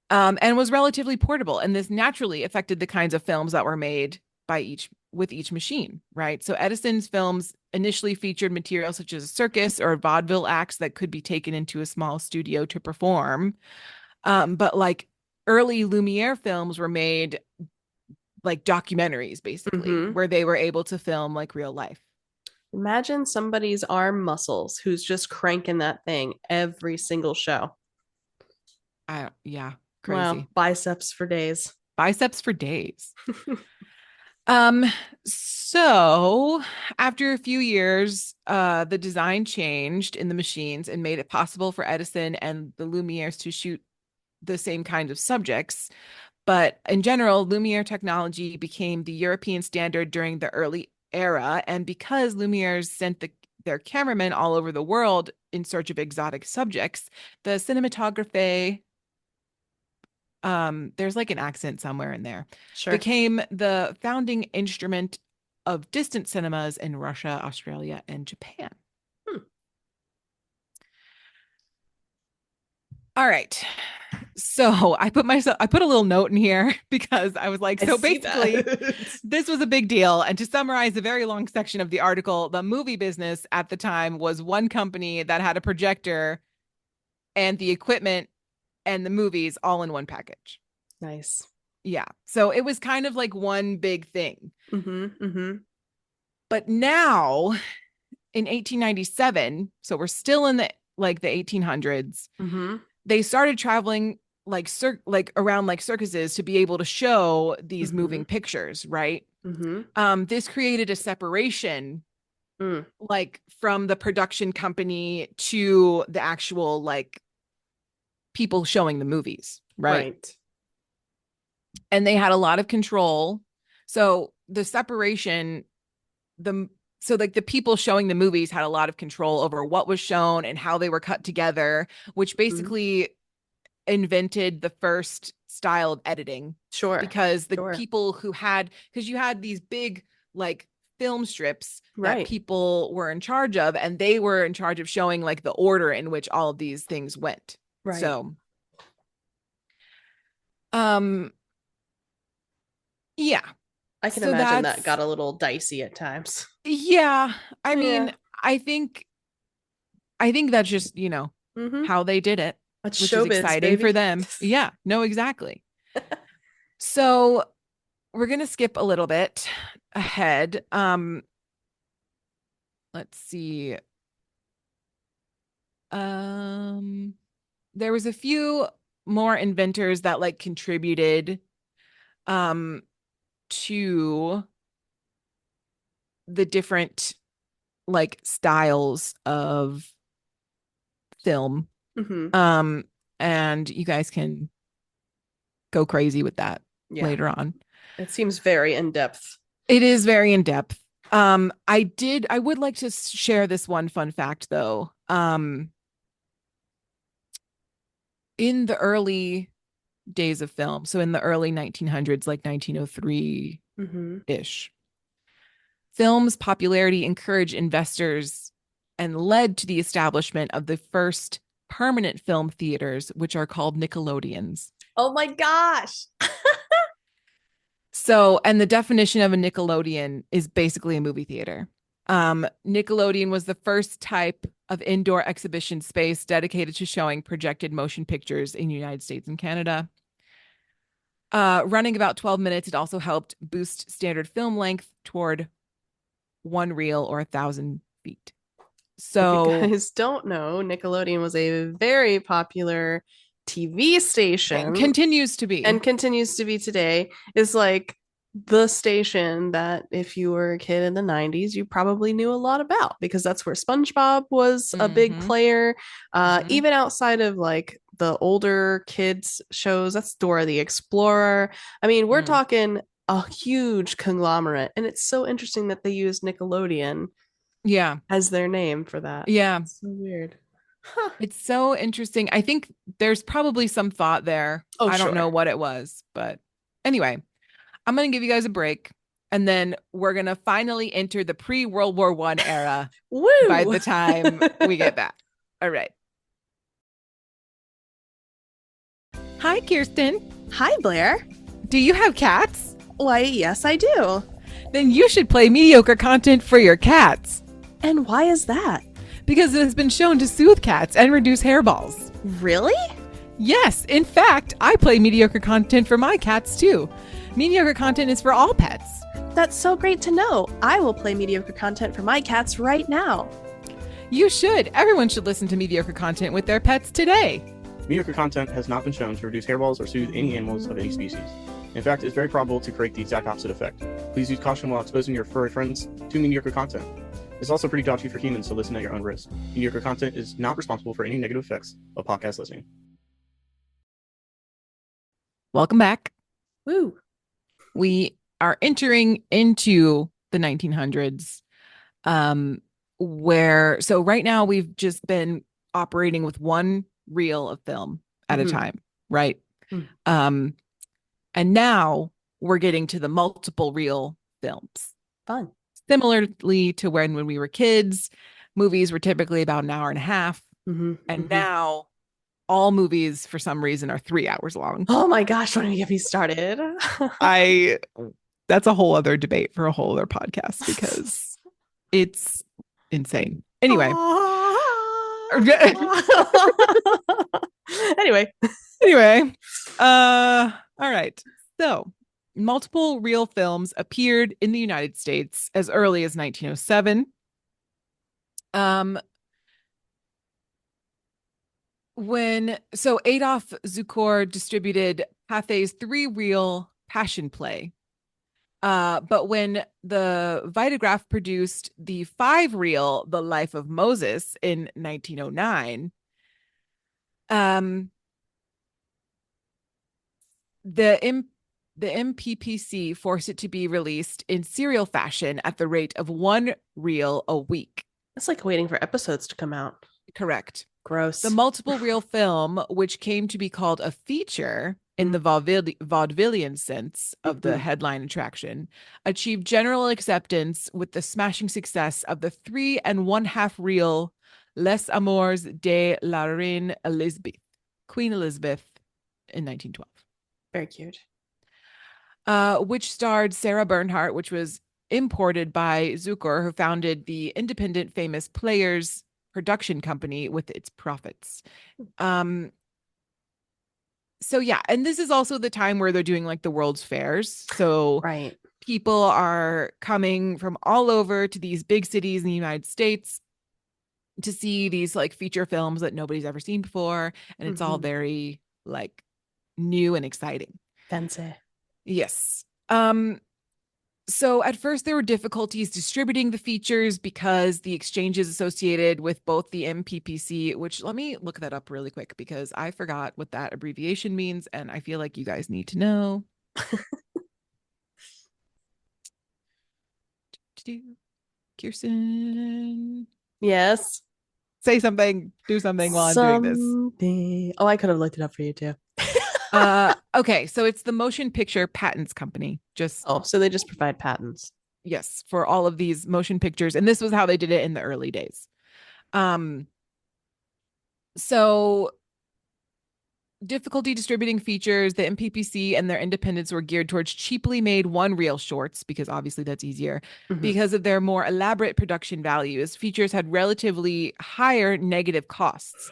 and was relatively portable. And this naturally affected the kinds of films that were made with each machine, right? So Edison's films initially featured material such as a circus or vaudeville acts that could be taken into a small studio to perform. But like early Lumiere films were made like documentaries, basically, Mm-hmm. where they were able to film like real life. Imagine somebody's arm muscles who's just cranking that thing every single show. Yeah, Wow, crazy. biceps for days. Biceps for days. Um, so after a few years, the design changed in the machines and made it possible for Edison and the Lumieres to shoot the same kinds of subjects. But in general, Lumiere technology became the European standard during the early era. And because Lumieres sent their cameramen all over the world in search of exotic subjects, the cinematography, there's like an accent somewhere in there, Sure. became the founding instrument of distant cinemas in Russia, Australia, and Japan. Hmm. All right. So I put a little note in here because I was like, I so see basically, that. this was a big deal. And to summarize a very long section of the article, the movie business at the time was one company that had a projector and the equipment and the movies all in one package. Nice. Yeah. So it was kind of like one big thing. Mm-hmm. Mm-hmm. But now in 1897, so we're still in the 1800s, Mm-hmm. they started traveling like around like circuses to be able to show these Mm-hmm. moving pictures, right? Mm-hmm. This created a separation Mm. like from the production company to the actual like people showing the movies, right? Right. And they had a lot of control. So the separation, the so like the people showing the movies had a lot of control over what was shown and how they were cut together, which Mm-hmm. basically invented the first style of editing, Sure. because the Sure. people who had because you had these big like film strips that Right. people were in charge of, and they were in charge of showing like the order in which all of these things went. Right. So um yeah, I can so imagine that that's got a little dicey at times. yeah, I Yeah. mean, I think that's just, Mm-hmm. how they did it, That's which is showbiz, exciting for baby. them. Yeah, no, exactly. So we're going to skip a little bit ahead. Let's see. Um, there was a few more inventors that like contributed um, to the different like styles of film. Mm-hmm. Um, and you guys can go crazy with that Yeah. later on. It seems very in depth. It is very in depth. I would like to share this one fun fact though. In the early days of film, so in the early 1900s, like 1903 Mm-hmm. ish, film's popularity encouraged investors and led to the establishment of the first permanent film theaters, which are called Nickelodeons. Oh my gosh. So, and the definition of a Nickelodeon is basically a movie theater. Nickelodeon was the first type of indoor exhibition space dedicated to showing projected motion pictures in the United States and Canada. Running about 12 minutes, it also helped boost standard film length toward one reel or 1,000 feet. If you So, guys don't know, Nickelodeon was a very popular TV and station continues to and be. continues to be today. Is like the station that if you were a kid in the 90s, you probably knew a lot about because that's where SpongeBob was a big Mm-hmm, player. mm-hmm, Even outside of like the older kids shows, that's Dora the Explorer. I mean, we're mm. talking a huge conglomerate, and it's so interesting that they use Nickelodeon Yeah, as their name for that. yeah. It's so weird. Huh. It's so interesting. I think there's probably some thought there. Oh, I don't know sure. what it was, but anyway, I'm going to give you guys a break and then we're going to finally enter the pre-World War One era by Woo! the time we get back. All right. Hi, Kirsten. Hi, Blair. Do you have cats? Why, yes, I do. Then you should play mediocre content for your cats And why is that? because it has been shown to soothe cats and reduce hairballs. Really? Yes, in fact, I play mediocre content for my cats too. Mediocre content is for all pets. That's so great to know. I will play mediocre content for my cats right now. You should. Everyone should listen to mediocre content with their pets today. Mediocre content has not been shown to reduce hairballs or soothe any animals of any species. In fact, it's very probable to create the exact opposite effect. Please use caution while exposing your furry friends to mediocre content. It's also pretty dodgy for humans, so listen at your own risk. Mediocre content is not responsible for any negative effects of podcast listening. Welcome back. Woo. We are entering into the 1900s, where, so right now we've just been operating with one reel of film at a time, right? Mm. And now we're getting to the multiple reel films. Fun. Similarly to when we were kids, movies were typically about an hour and a half. And now all movies, for some reason, are 3 hours long. Oh my gosh, don't even get me started. That's a whole other debate for a whole other podcast because it's insane. Anyway. Anyway. All right. So, multiple reel films appeared in the United States as early as 1907. Adolf Zukor distributed Pathé's 3-reel Passion Play. But when the Vitagraph produced the 5-reel The Life of Moses in 1909, the MPPC forced it to be released in serial fashion at the rate of 1 reel a week. It's like waiting for episodes to come out. Correct. Gross. The multiple reel film, which came to be called a feature in the vaudevillian sense of the headline attraction, achieved general acceptance with the smashing success of the 3½ reel Les Amours de la Reine Elizabeth, Queen Elizabeth, in 1912. Very cute. Which starred Sarah Bernhardt, which was imported by Zukor, who founded the independent Famous Players production company with its profits. So yeah, and this is also the time where they're doing like the World's Fairs. So right. People are coming from all over to these big cities in the United States to see these like feature films that nobody's ever seen before. And it's all very like new and exciting. Fancy. Yes. So at first there were difficulties distributing the features because the exchanges associated with both the MPPC, which let me look that up really quick because I forgot what that abbreviation means and I feel like you guys need to know. Kirsten. Yes. Say something, do something while I'm doing this. Something. Oh, I could have looked it up for you too. Okay, so it's the Motion Picture Patents Company. Just Oh, so they just provide patents. yes, for all of these motion pictures. And this was how they did it in the early days. So difficulty distributing features, the MPPC and their independents were geared towards cheaply made one-reel shorts, because obviously that's easier, because of their more elaborate production values. Features had relatively higher negative costs.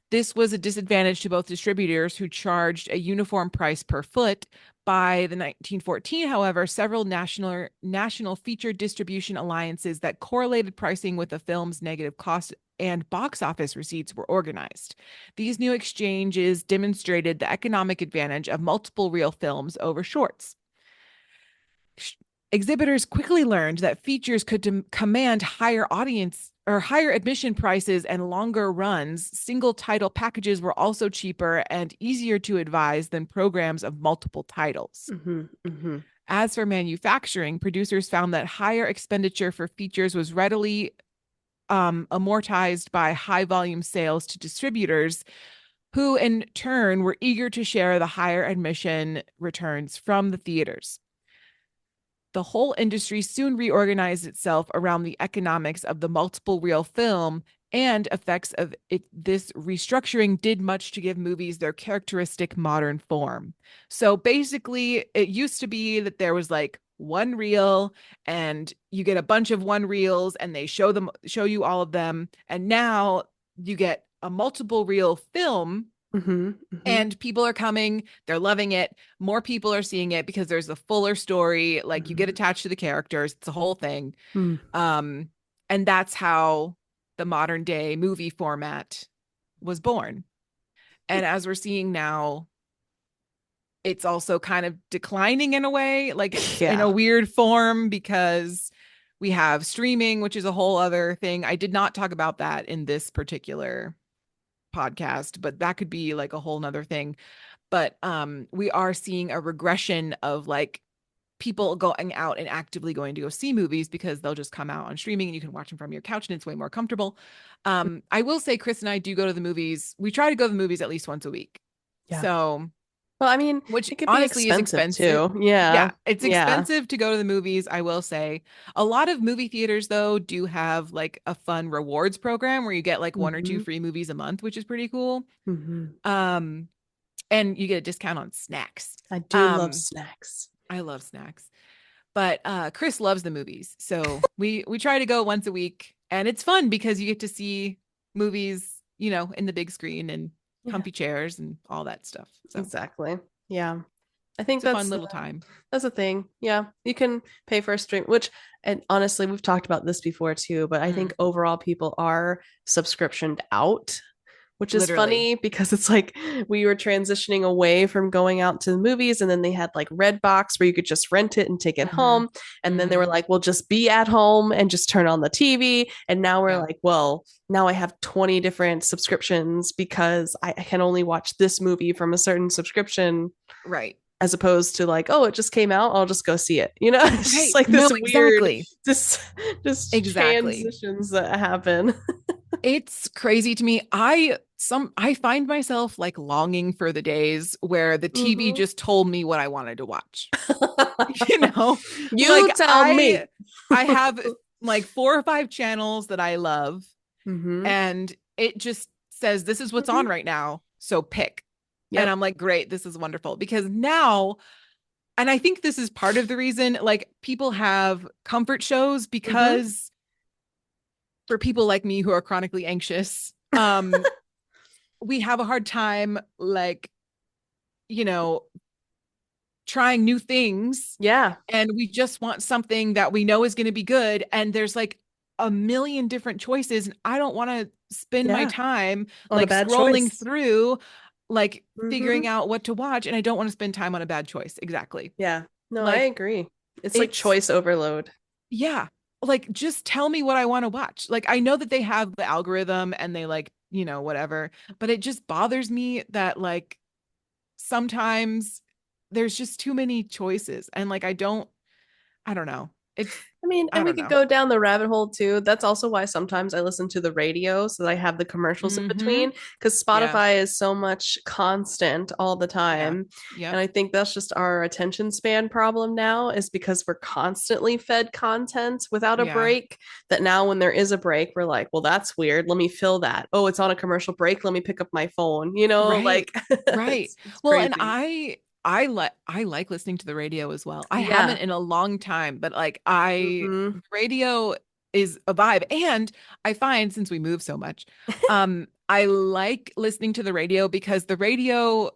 This was a disadvantage to both distributors who charged a uniform price per foot. By the 1914, however, several national feature distribution alliances that correlated pricing with the film's negative cost and box office receipts were organized. These new exchanges demonstrated the economic advantage of multiple reel films over shorts. Exhibitors quickly learned that features could command higher audience or higher admission prices and longer runs. Single title packages were also cheaper and easier to advise than programs of multiple titles. As for manufacturing, producers found that higher expenditure for features was readily amortized by high volume sales to distributors, who in turn were eager to share the higher admission returns from the theaters. The whole industry soon reorganized itself around the economics of the multiple reel film, and effects of it. This restructuring did much to give movies their characteristic modern form. So basically, it used to be that there was like one reel and you get a bunch of one reels and they show you all of them. And now you get a multiple reel film. And people are coming, they're loving it. More people are seeing it because there's a fuller story. Like you get attached to the characters. It's a whole thing. And that's how the modern day movie format was born. And as we're seeing now, it's also kind of declining in a way, like in a weird form, because we have streaming, which is a whole other thing. I did not talk about that in this particular podcast, but that could be like a whole nother thing. But we are seeing a regression of like people going out and actively going to go see movies because they'll just come out on streaming and you can watch them from your couch and it's way more comfortable. I will say Chris and I do go to the movies. We try to go to the movies at least once a week. So well, I mean, which it could honestly be expensive is expensive too. Yeah, it's expensive to go to the movies, I will say. A lot of movie theaters though do have like a fun rewards program where you get like one or two free movies a month, which is pretty cool. And you get a discount on snacks. I do love snacks. I love snacks. But Chris loves the movies. So we try to go once a week, and it's fun because you get to see movies, you know, in the big screen and comfy chairs and all that stuff. So exactly. Yeah. I think it's a fun little time. That's a thing. Yeah. You can pay for a stream, which, and honestly, we've talked about this before too, but I think overall people are subscriptioned out, which is funny because it's like we were transitioning away from going out to the movies, and then they had like Redbox where you could just rent it and take it home. And then they were like, well, just be at home and just turn on the TV. And now we're like, well, now I have 20 different subscriptions because I can only watch this movie from a certain subscription. Right. As opposed to like, oh, it just came out, I'll just go see it. You know, it's just like this weird, just transitions that happen. It's crazy to me. I find myself like longing for the days where the TV just told me what I wanted to watch. You know, you like, tell me. I have like 4 or 5 channels that I love, and it just says this is what's on right now. So pick. And I'm like, great, this is wonderful. Because now, and I think this is part of the reason, like people have comfort shows because for people like me who are chronically anxious, we have a hard time, like, you know, trying new things. Yeah. And we just want something that we know is going to be good. And there's like a million different choices. And I don't want to spend my time like scrolling through like figuring out what to watch, and I don't want to spend time on a bad choice. Exactly. Yeah. No, I Like agree. It's like choice overload. Yeah. Like just tell me what I want to watch. Like I know that they have the algorithm and they like, whatever, but it just bothers me that like sometimes there's just too many choices and like I don't know. I mean, I and we don't could know. go down the rabbit hole too. That's also why sometimes I listen to the radio so that I have the commercials in between, because Yeah. Spotify is so much constant all the Yeah. time. Yeah. And I think that's just our attention span problem now, is because we're constantly fed content without a Yeah. break. That now when there is a break, we're like, well, that's weird. Let me fill that. Oh, it's on a commercial break. Let me pick up my phone. Right. Like Right. it's Well, and crazy. I like listening to the radio as well. I haven't Yeah. in a long time, but like I Mhm. radio is a vibe. And I find since we move so much, I like listening to the radio because the radio,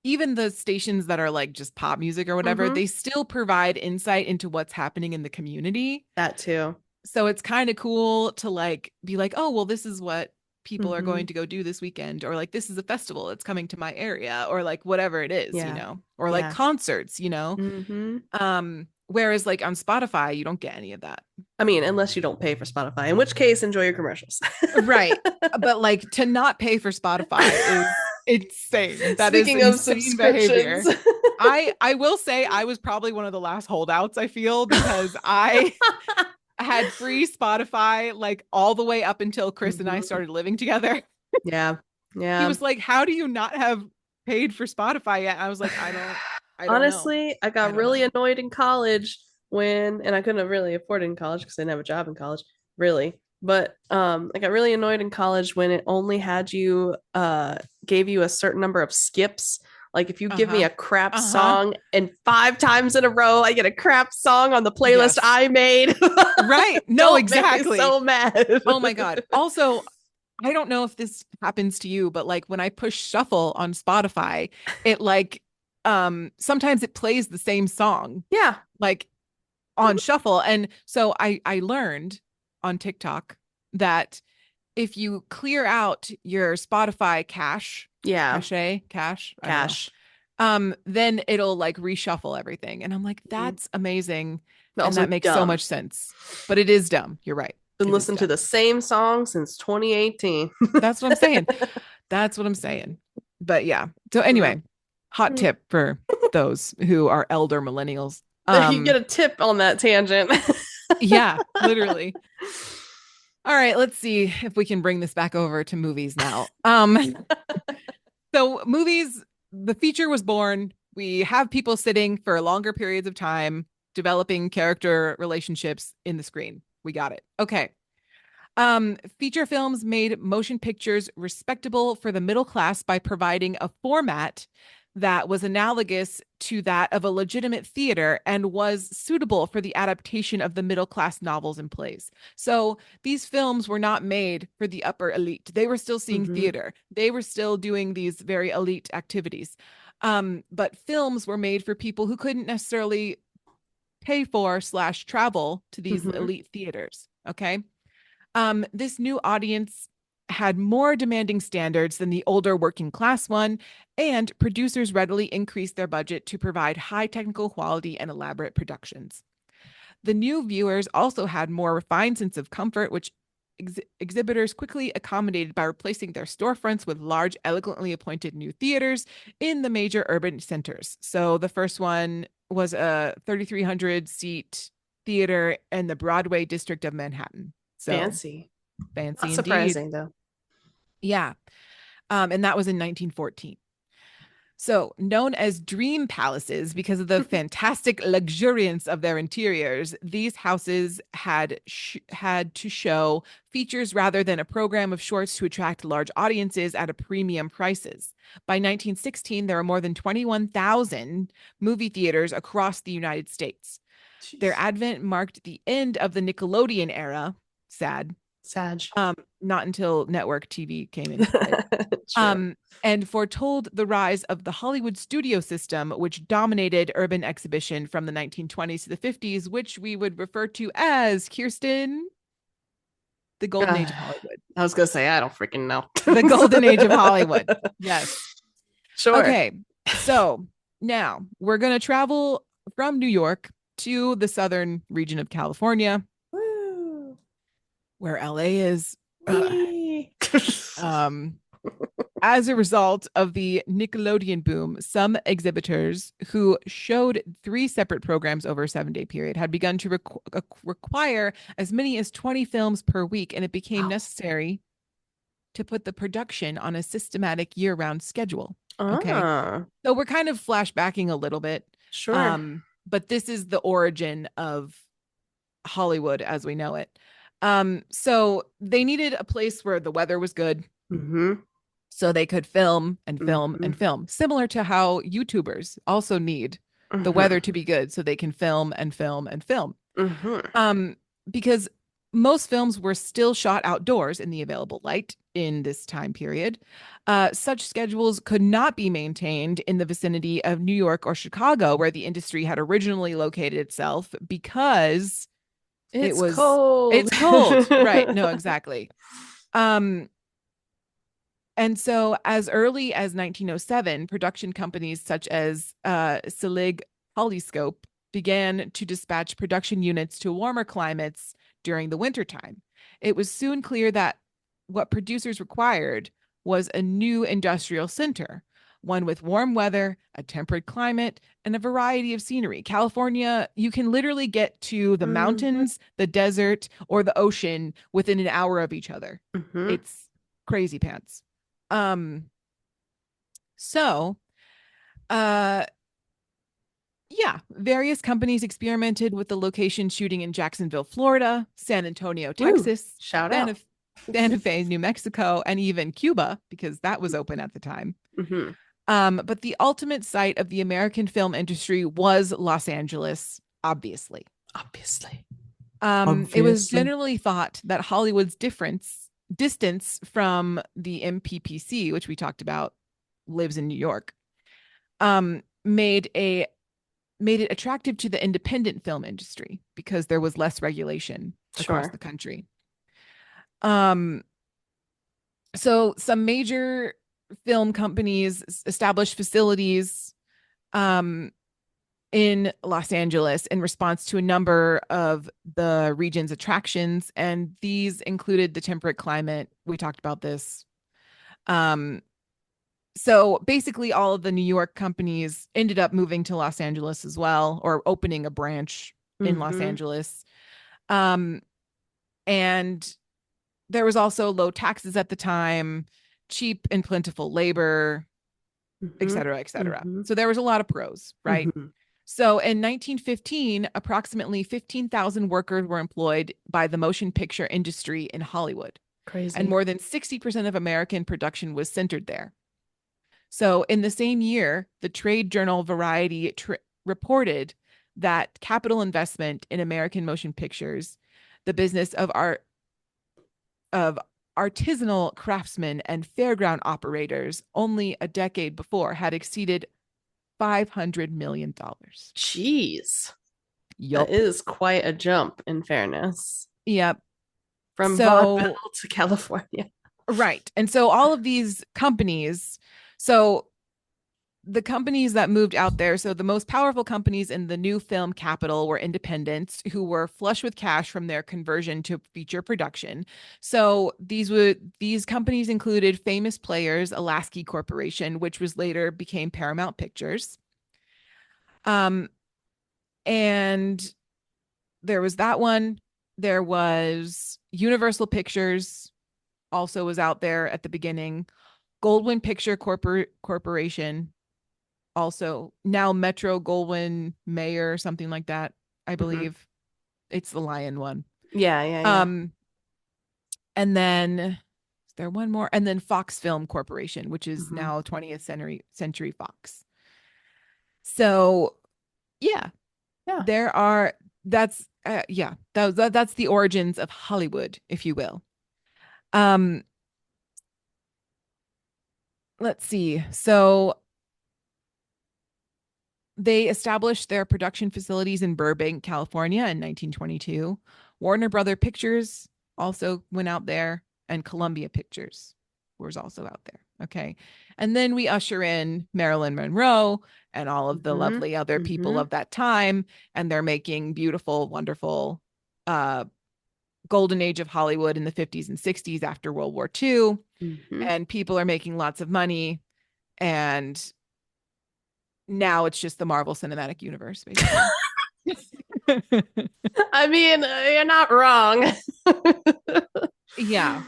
even the stations that are like just pop music or whatever, Mhm. they still provide insight into what's happening in the community. That too. So it's kind of cool to like be like, oh, well, this is what people are going Mhm. to go do this weekend, or like this is a festival that's coming to my area, or like whatever it is, Yeah. or like Yeah. concerts. Mhm. Whereas like on Spotify, you don't get any of that. I mean, unless you don't pay for Spotify, in which case, enjoy your commercials. Right. But like to not pay for Spotify is insane. That is Speaking of insane behavior. subscriptions, I will say I was probably one of the last holdouts, I feel, because I had free Spotify like all the way up until Chris and I started living together. yeah, He yeah. was like, "How do you not have paid for Spotify yet?" I was like, I don't know. Honestly, I I got don't really know." annoyed in college and I couldn't really afford it in college because I didn't have a job in college, really. But I got really annoyed in college when it only had you gave you a certain number of skips. Like if you give me Uh-huh. a crap Uh-huh. song and 5 times in a row I get a crap song on the playlist Yes. I made. Right. No, Don't make me exactly. so mad. Oh my God. Also, I don't know if this happens to you, but like when I push shuffle on Spotify, it like sometimes it plays the same song Yeah. like on shuffle. And so I learned on TikTok that if you clear out your Spotify Yeah. cache, I don't know. Cash. Then it'll like reshuffle everything. And I'm like, Mhm. that's amazing. But And also that makes so dumb. much sense. But it is dumb. You're right. Been It is listening to dumb. the same song since 2018. That's what I'm saying. That's what I'm saying. But yeah. So anyway, hot tip for those who are elder millennials. You get a tip on that tangent. Yeah, literally. All right, let's see if we can bring this back over to movies now. So movies, the feature was born. We have people sitting for longer periods of time developing character relationships in the screen. We got it. Okay. Feature films made motion pictures respectable for the middle class by providing a format that was analogous to that of a legitimate theater and was suitable for the adaptation of the middle class novels and plays. So these films were not made for the upper elite. They were still seeing theater. They were still doing these very elite activities. But films were made for people who couldn't necessarily pay for / travel to these elite theaters. Okay. This new audience had more demanding standards than the older working class one, and producers readily increased their budget to provide high technical quality and elaborate productions. The new viewers also had more refined sense of comfort, which exhibitors quickly accommodated by replacing their storefronts with large, elegantly appointed new theaters in the major urban centers. So the first one was a 3,300 seat theater in the Broadway district of Manhattan. So Fancy. fancy Not indeed. surprising though. Yeah. And that was in 1914. So, known as dream palaces because of the fantastic luxuriance of their interiors, these houses had to show features rather than a program of shorts to attract large audiences at a premium prices. By 1916, there were more than 21,000 movie theaters across the United States. Jeez. Their advent marked the end of the Nickelodeon era. Sad. Not until network TV came into play. And foretold the rise of the Hollywood studio system, which dominated urban exhibition from the 1920s to the 50s, which we would refer to as, Kirsten, the golden age of Hollywood. I was gonna say I don't freaking know. The golden age of Hollywood. Yes. Sure. Okay, so now we're going to travel from New York to the southern region of California, Woo. where LA is. Whee. Um, as a result of the Nickelodeon boom, some exhibitors who showed 3 separate programs over a 7-day period had begun to require as many as 20 films per week, and it became necessary to put the production on a systematic year-round schedule. Okay. So we're kind of flashbacking a little bit. Sure. But this is the origin of Hollywood as we know it. So they needed a place where the weather was good. So they could film and film and film, similar to how YouTubers also need the weather to be good so they can film and film and film. Because most films were still shot outdoors in the available light in this time period. Such schedules could not be maintained in the vicinity of New York or Chicago, where the industry had originally located itself, because it's cold. It's cold. Right. No, exactly. And so as early as 1907, production companies such as Selig Polyscope began to dispatch production units to warmer climates during the wintertime. It was soon clear that what producers required was a new industrial center, one with warm weather, a temperate climate, and a variety of scenery. California, you can literally get to the mountains, the desert, or the ocean within an hour of each other. It's crazy pants. Various companies experimented with the location shooting in Jacksonville, Florida, San Antonio, Texas, Santa Fe, New Mexico, and even Cuba, because that was open at the time. But the ultimate site of the American film industry was Los Angeles, obviously. It was generally thought that Hollywood's distance from the MPPC, which we talked about, lives in New York, made it attractive to the independent film industry because there was less regulation across the country. So some major film companies established facilities in Los Angeles in response to a number of the region's attractions, and these included the temperate climate. We talked about this. So basically all of the New York companies ended up moving to Los Angeles as well, or opening a branch in Los Angeles. And there was also low taxes at the time, cheap and plentiful labor, et cetera, et cetera. So there was a lot of pros, right? So in 1915, approximately 15,000 workers were employed by the motion picture industry in Hollywood. Crazy. And more than 60% of American production was centered there. So in the same year, the trade journal Variety reported that capital investment in American motion pictures, the business of artisanal craftsmen and fairground operators, only a decade before had exceeded $500 million. Jeez. Yep. That is quite a jump, in fairness. Yep. From vaudeville to California. Right. And so all of these companies, so the companies that moved out there, so the most powerful companies in the new film capital were independents who were flush with cash from their conversion to feature production. So these companies included famous players, Lasky Corporation, which was later became Paramount Pictures. And there was that one. There was Universal Pictures, also was out there at the beginning. Goldwyn Picture Corporation, also now Metro Goldwyn Mayer, something like that, I believe. It's the Lion one. Yeah. And then is there one more? And then Fox Film Corporation, which is now 20th Century Fox. So that's the origins of Hollywood, if you will. Let's see. So they established their production facilities in Burbank, California in 1922. Warner Brother Pictures also went out there, and Columbia Pictures was also out there Okay. And then we usher in Marilyn Monroe and all of the lovely other people of that time. And they're making beautiful, wonderful golden age of Hollywood in the 50s and 60s after World War II. And people are making lots of money. And now it's just the Marvel Cinematic Universe, basically. I mean, you're not wrong. Yeah.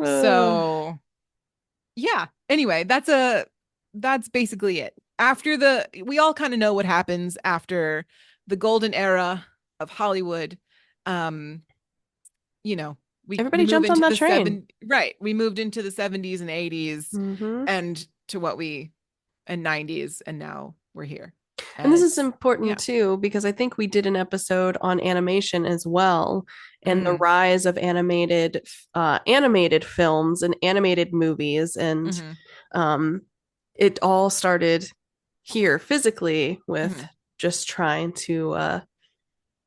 So yeah. Anyway, that's basically it. We all kind of know what happens after the golden era of Hollywood. Everybody jumped on that train. Right. We moved into the 70s and 80s and to and 90s, and now we're here. And this is important too, because I think we did an episode on animation as well, and the rise of animated films and animated movies. And it all started here physically with just trying to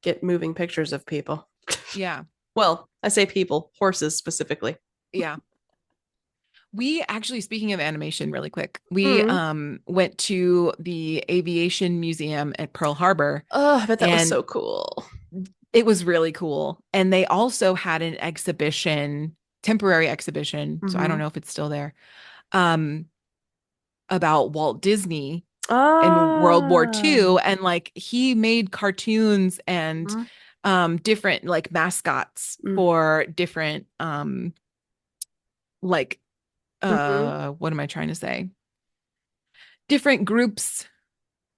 get moving pictures of people. Yeah. Well, I say people, horses specifically. Yeah. We actually, speaking of animation really quick, we went to the Aviation Museum at Pearl Harbor. Oh, I bet that was so cool. It was really cool. And they also had an temporary exhibition, so I don't know if it's still there, about Walt Disney in World War II. And like he made cartoons and different like mascots for different what am I trying to say? Different groups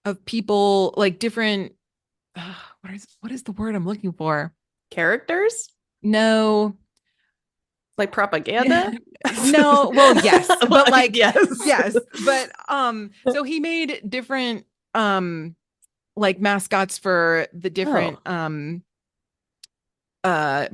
of people, like different what is the word I'm looking for? Characters? No. Like propaganda? No, well, yes. But like yes. But so he made different like mascots for the different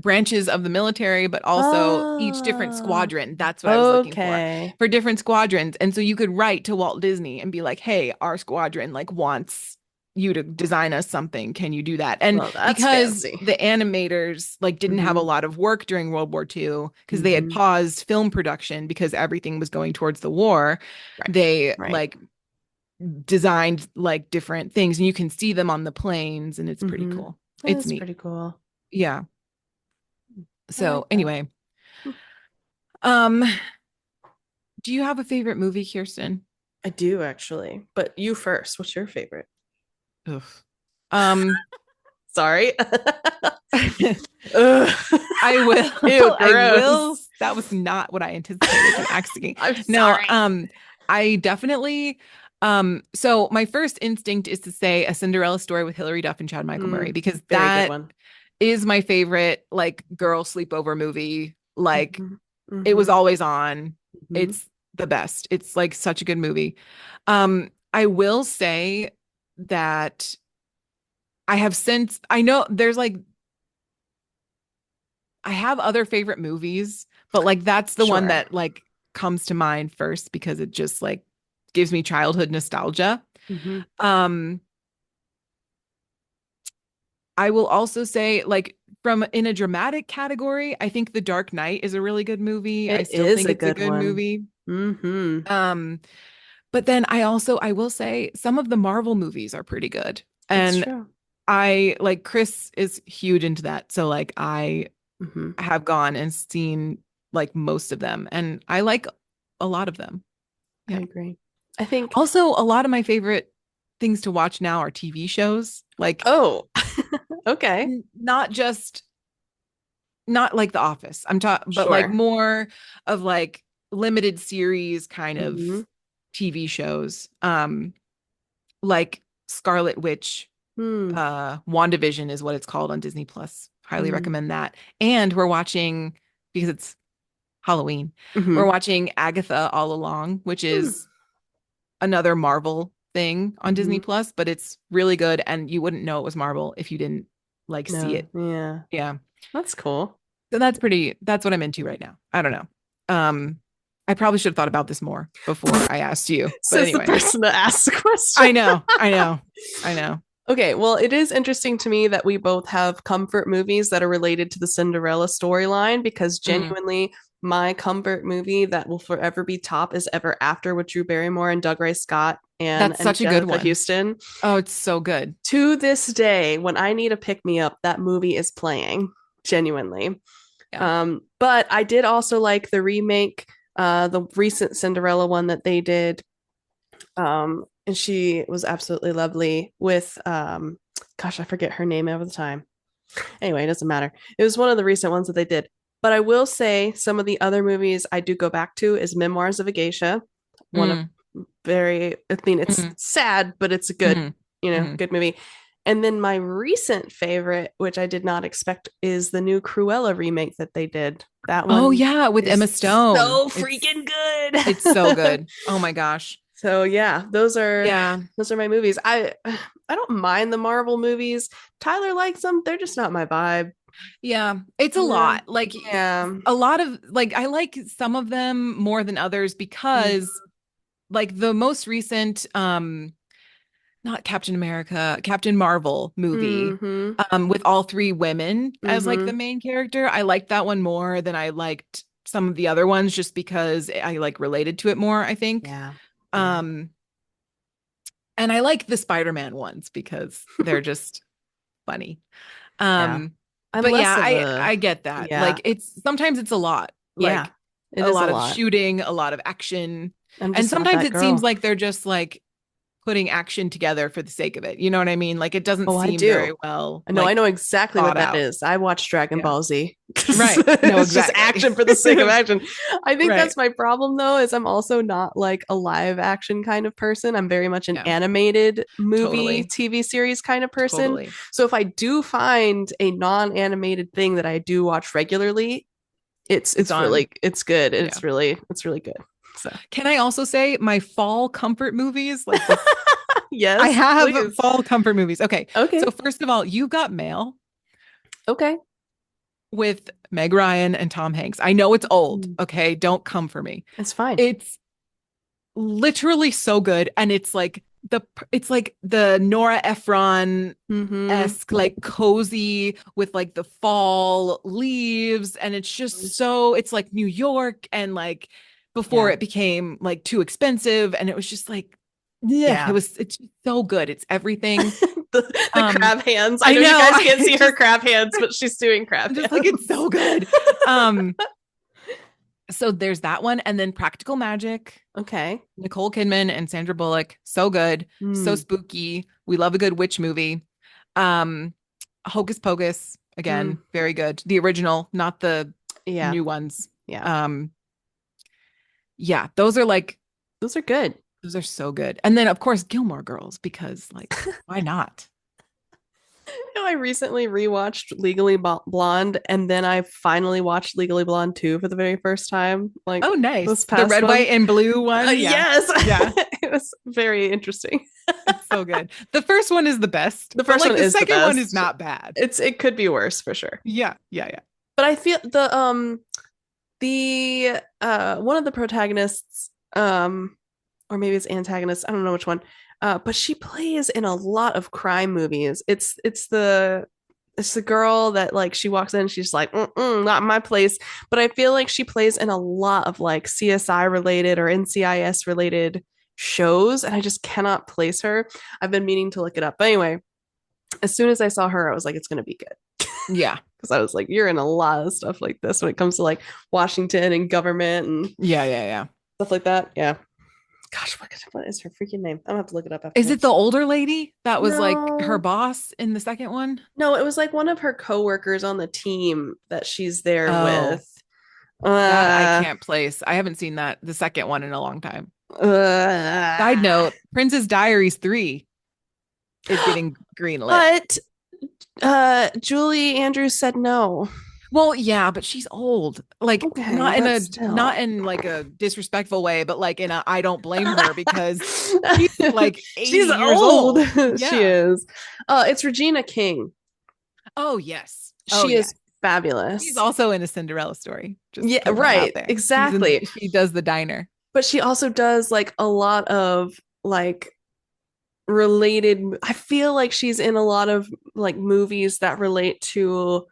branches of the military, but also each different squadron. That's what I was looking for different squadrons. And so you could write to Walt Disney and be like, hey, our squadron like wants you to design us something. Can you do that? And because the animators like didn't have a lot of work during World War II, because they had paused film production because everything was going towards the war, they like designed like different things, and you can see them on the planes, and it's pretty cool. It's neat. Pretty cool. Yeah. So anyway, do you have a favorite movie, Kirsten? I do actually, but you first. What's your favorite? Oof. Sorry. I will. Ew, I will. That was not what I anticipated asking. I'm sorry. No, I definitely. So my first instinct is to say A Cinderella Story with Hilary Duff and Chad Michael Murray, because that is my favorite like girl sleepover movie. Like it was always on. It's the best. It's like such a good movie. I will say that I know there's like I have other favorite movies, but like that's the one that like comes to mind first because it just like gives me childhood nostalgia. I will also say, like, in a dramatic category, I think The Dark Knight is a really good movie. I still think it's a good movie. But then I will say some of the Marvel movies are pretty good. And I like Chris is huge into that. So like I have gone and seen like most of them, and I like a lot of them. Yeah. I agree. I think also a lot of my favorite things to watch now are TV shows. Like, okay. Not like The Office. I'm talking, but like more of like limited series kind of TV shows. Like Scarlet Witch, WandaVision is what it's called on Disney Plus. Highly recommend that. And we're watching, because it's Halloween, we're watching Agatha All Along, which is another Marvel thing on Disney Plus, but it's really good, and you wouldn't know it was Marvel if you didn't see it. Yeah, that's cool. So that's what I'm into right now. I don't know. I probably should have thought about this more before I asked you. But anyway, the person that asked the question. I know. Okay, well, it is interesting to me that we both have comfort movies that are related to the Cinderella storyline, because genuinely my comfort movie that will forever be top is Ever After with Drew Barrymore and Doug Ray Scott and That's such a good one. Houston. Oh, it's so good. To this day, when I need a pick me up, that movie is playing. Genuinely. Yeah. But I did also like the remake, the recent Cinderella one that they did. And she was absolutely lovely with gosh, I forget her name over the time. Anyway, it doesn't matter. It was one of the recent ones that they did. But I will say some of the other movies I do go back to is Memoirs of a Geisha. One of very, I mean, it's sad, but it's a good, good movie. And then my recent favorite, which I did not expect, is the new Cruella remake that they did. That one. Oh yeah, with Emma Stone. So freaking good. It's so good. Oh my gosh. So yeah, those are my movies. I don't mind the Marvel movies. Tyler likes them. They're just not my vibe. Yeah, it's a lot. Like a lot of like I like some of them more than others because like the most recent not Captain America, Captain Marvel movie with all three women as like the main character. I liked that one more than I liked some of the other ones just because I like related to it more, I think. Yeah. And I like the Spider-Man ones because they're just funny. But yeah, I get that. Yeah. Like sometimes it's a lot. Like it a is lot of shooting, a lot of action. And just sometimes it seems like they're just like putting action together for the sake of it. You know what I mean? Like it doesn't seem very well. No, like, I know exactly what that is. I watched Dragon Ball Z. Right. No, it's just action for the sake of action. I think that's my problem though, is I'm also not like a live action kind of person. I'm very much an animated movie, TV series kind of person. So if I do find a non-animated thing that I do watch regularly, it's really good. And it's really good. So can I also say my fall comfort movies? Like yes, I have fall comfort movies. Okay. Okay. So first of all, You've Got Mail. Okay. With Meg Ryan and Tom Hanks. I know it's old. Okay. Don't come for me. It's fine. It's literally so good. And it's like the Nora Ephron-esque, like cozy with like the fall leaves. And it's just so, it's like New York and like before it became like too expensive. And it was just like, it's so good. It's everything. the crab hands. I know you guys can't see her crab hands, but she's doing crab hands. Just like, it's so good. So there's that one. And then Practical Magic. Okay. Nicole Kidman and Sandra Bullock. So good. So spooky. We love a good witch movie. Hocus Pocus. Again, very good. The original, not the new ones. Yeah. Those are good. Those are so good. And then of course Gilmore Girls, because like why not? I recently rewatched Legally Blonde, and then I finally watched Legally Blonde 2 for the very first time. Like, oh, nice. The red, white, and blue one. Yes. Yeah. It was very interesting. It's so good. The first one is the best. The first one is the best. The second one is not bad. It could be worse for sure. Yeah. But I feel the one of the protagonists, or maybe it's antagonists, I don't know which one. But she plays in a lot of crime movies. It's the girl that like she walks in and she's like, not my place. But I feel like she plays in a lot of like CSI related or NCIS related shows, and I just cannot place her. I've been meaning to look it up. But anyway, as soon as I saw her, I was like, it's gonna be good. Yeah. Because I was like, you're in a lot of stuff like this when it comes to like Washington and government and stuff like that. Yeah. Gosh, what is her freaking name? I'm gonna have to look it up after. Is it the older lady that was like her boss in the second one? No, it was like one of her coworkers on the team that she's there with. That I can't place. I haven't seen the second one in a long time. Side note, Princess Diaries 3 is getting greenlit. But Julie Andrews said no. Well, yeah, but she's old. Like not in like a disrespectful way, but like in a I don't blame her because she's like 80 she's years old. Yeah. She is. It's Regina King. Oh yes. She is fabulous. She's also in A Cinderella Story. Just right. Exactly. She does the diner. But she also does like a lot of like related. I feel like she's in a lot of like movies that relate to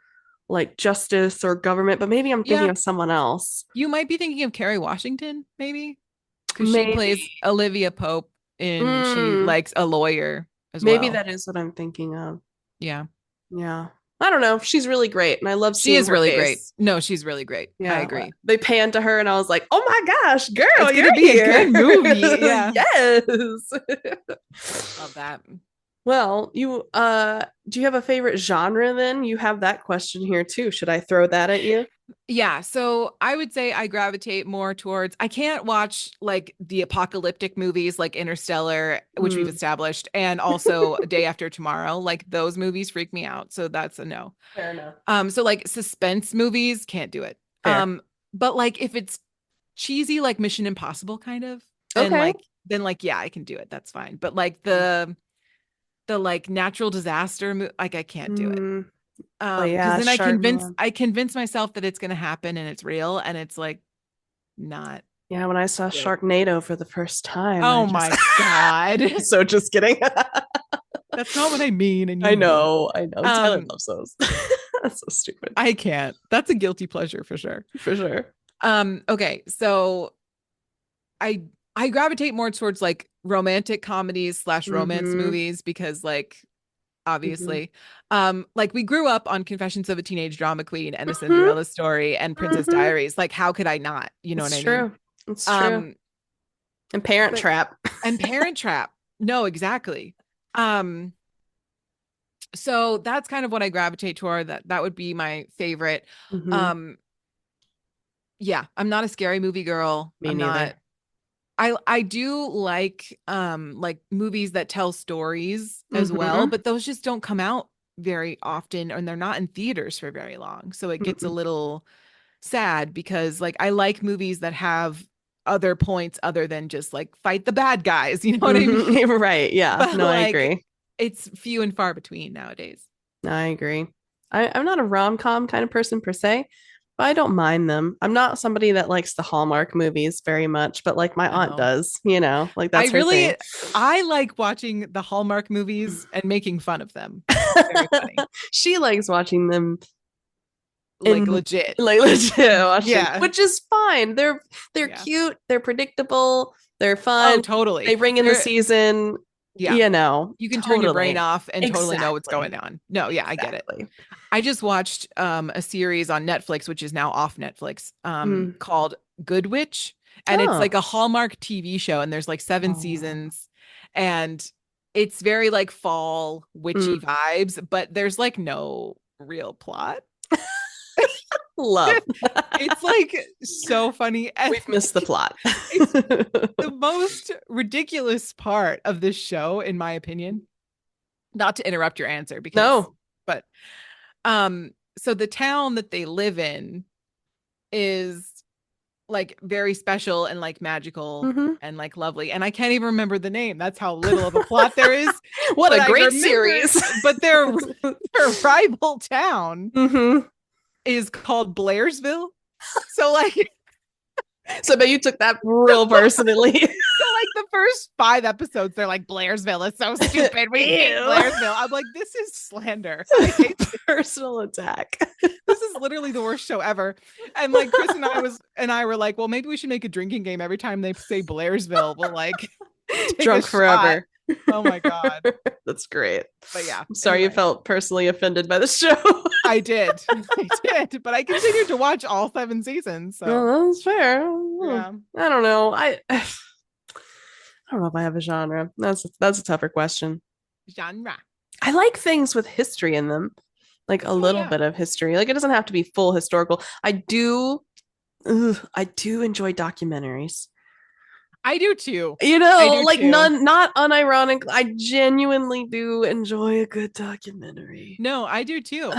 like justice or government, but maybe I'm thinking Yeah, of someone else. you might be thinking of Kerry Washington, maybe, because she Maybe. plays Olivia Pope in she Mm, likes a lawyer as maybe well. that is what I'm thinking of. Yeah. Yeah. I don't know. She's really great, and I love She seeing is her really great. face. No, she's really great. I Yeah. agree. They panned to her, and I was like, "Oh my gosh, girl, It's you're gonna be a here!" good movie. Yeah. Yes. Love that. Well, you do you have a favorite genre then? You have that question here too. Should I throw that at you? Yeah, so I would say I gravitate more towards I can't watch like the apocalyptic movies like Interstellar, which we've Mm, established, and also Day After Tomorrow. Like those movies freak me out. So that's a no. fair enough. So like suspense movies, can't do it. Fair. But like if it's cheesy like Mission Impossible kind of, Okay. then like yeah, I can do it. That's fine. But like the like natural disaster like I can't do it. Mm, oh Because yeah, then Sharknado. I convince myself that it's gonna happen and it's real and it's like not Yeah, when I saw good. Sharknado for the first time, I Oh just my God. so just kidding. That's not what I mean, and I you know it. know, I know. Tyler Um, loves those. That's so stupid. I can't. That's a guilty pleasure for sure. For sure. Okay, so I I gravitate more towards like romantic comedies / romance Mm-hmm. movies because like Mm-hmm. obviously like we grew up on Confessions of a Teenage Drama Queen and A Mm-hmm. Cinderella Story and Princess Mm-hmm. Diaries. Like how could I not? You know what It's I mean? true. It's true. Um And Parent but Trap. and Parent Trap. No, exactly. Um so that's kind of what I gravitate toward. That would be my favorite. Mm-hmm. Um yeah, I'm not a scary movie girl. Me I'm not neither. I do like movies that tell stories as well, Mm-hmm. but those just don't come out very often and they're not in theaters for very long. So it gets a Mm-mm. little sad because like I like movies that have other points other than just like fight the bad guys, you know what I mean? Mm-hmm. Right. Yeah. But No, I like agree. it's few and far between nowadays. No, I agree. I'm not a rom-com kind of person per se, but I don't mind them. I'm not somebody that likes the Hallmark movies very much, but like my aunt No. does, like I that's her thing. really I like watching the Hallmark movies and making fun of them. Very funny. She likes watching them Like in legit. like legit watching, Yeah. which is fine. They're Yeah. cute, they're predictable, they're Oh, fun. totally. They bring in the They're season, yeah. You can turn your brain totally. off and totally know what's going Exactly. on. No, yeah, I get it. Exactly. I just watched a series on Netflix, which is now off Netflix, Mm. called Good Witch. And it's Oh. like a Hallmark TV show, and there's like 7 seasons, and it's very like fall Mm. witchy vibes, but there's like no real plot. Love. It's like so funny. And We've missed the plot. it's the most ridiculous part of this show, in my opinion. Not to interrupt your answer No. but so the town that they live in is like very special and like magical Mhm. and like lovely. And I can't even remember the name. That's how little of a plot there is. What But a I great remember, series. but their rival town Mhm. is called Blairsville. So like So I bet you took that real personally. like the first 5 episodes, they're like Blairsville is so stupid. We hate Ew. Blairsville. I'm like, this is slander. I hate Personal attack. this is literally the worst show ever. And like Chris and I were like, well, maybe we should make a drinking game every time they say Blairsville. We'll like take Drunk a shot. forever. Oh my God. That's great. But yeah. I'm sorry you anyway, felt personally offended by the show. I did. I did. But I continued to watch all 7 seasons. So Well, that's fair. yeah. I don't know. I don't know if I have a genre. That's a tougher question. Genre. I like things with history in them, like a little yeah. bit of history. Like it doesn't have to be full historical. I do enjoy documentaries. I do too. Like not unironic. I genuinely do enjoy a good documentary. No, I do too.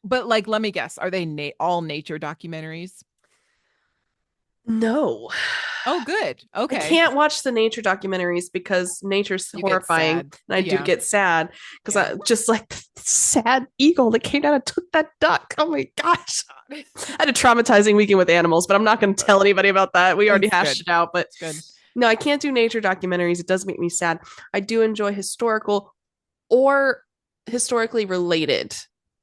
But like, let me guess, are they all nature documentaries? No. Oh, good. Okay. I can't watch the nature documentaries because nature's You get horrifying, sad. and I do Yeah. get sad because Yeah. I just like the sad eagle that came down and took that duck. Oh my gosh. I had a traumatizing weekend with animals, but I'm not going to tell anybody about that. We already That's hashed good. it out, but It's good. no, I can't do nature documentaries. It does make me sad. I do enjoy historical or historically related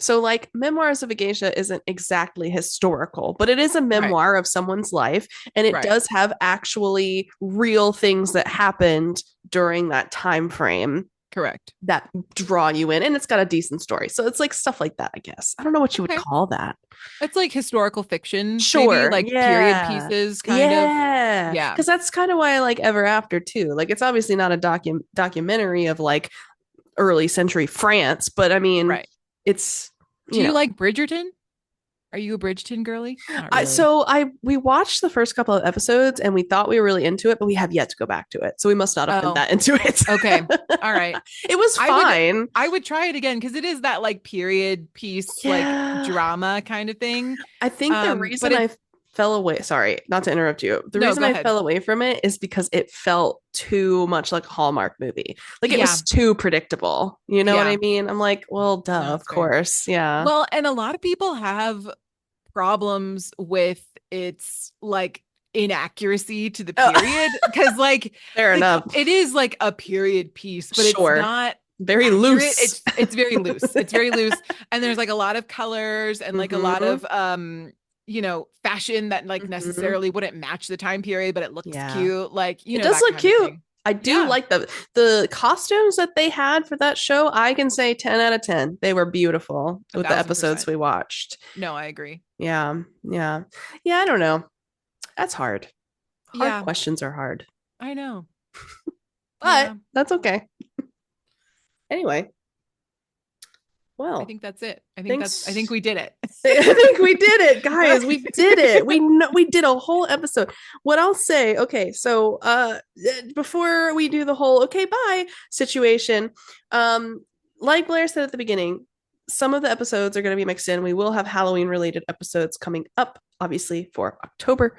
So like Memoirs of a Geisha isn't exactly historical, but it is a memoir of someone's life, and it does have actually real things that happened during that time frame. Correct. That draw you in, and it's got a decent story. So it's like stuff like that, I guess. I don't know what you would call that. It's like historical fiction. Sure. Maybe, like period pieces kind of. Yeah. Because that's kind of why I like Ever After too. Like it's obviously not a documentary of like early century France, but I mean, it's, Do you like Bridgerton? Are you a Bridgerton girly? Really. We watched the first couple of episodes and we thought we were really into it, but we have yet to go back to it. So we must not have been that into it. Okay. All right. It was fine. I would try it again because it is that like period piece, like drama kind of thing. I think the reason I fell away, sorry, not to interrupt you. The reason I fell away from it is because it felt too much like a Hallmark movie. Like it was too predictable. You know what I mean? I'm like, well, duh, of course. Yeah. Well, and a lot of people have problems with its like inaccuracy to the period because like fair enough, it is like a period piece, but it's not very accurate. Loose. It's very loose. It's very loose, and there's like a lot of colors and like a lot of fashion that like necessarily wouldn't match the time period, but it looks cute. Like it does look cute. I do like the costumes that they had for that show. I can say 10 out of 10. They were beautiful with the episodes we watched. No, I agree. Yeah. I don't know. That's hard. Hard questions are hard. I know. But that's okay. Anyway. Well, I think that's it. I think we did it. I think we did it, guys. We did it. We did a whole episode. What I'll say, okay, so before we do the whole okay bye situation, like Blair said at the beginning, some of the episodes are going to be mixed in. We will have Halloween related episodes coming up, obviously for October.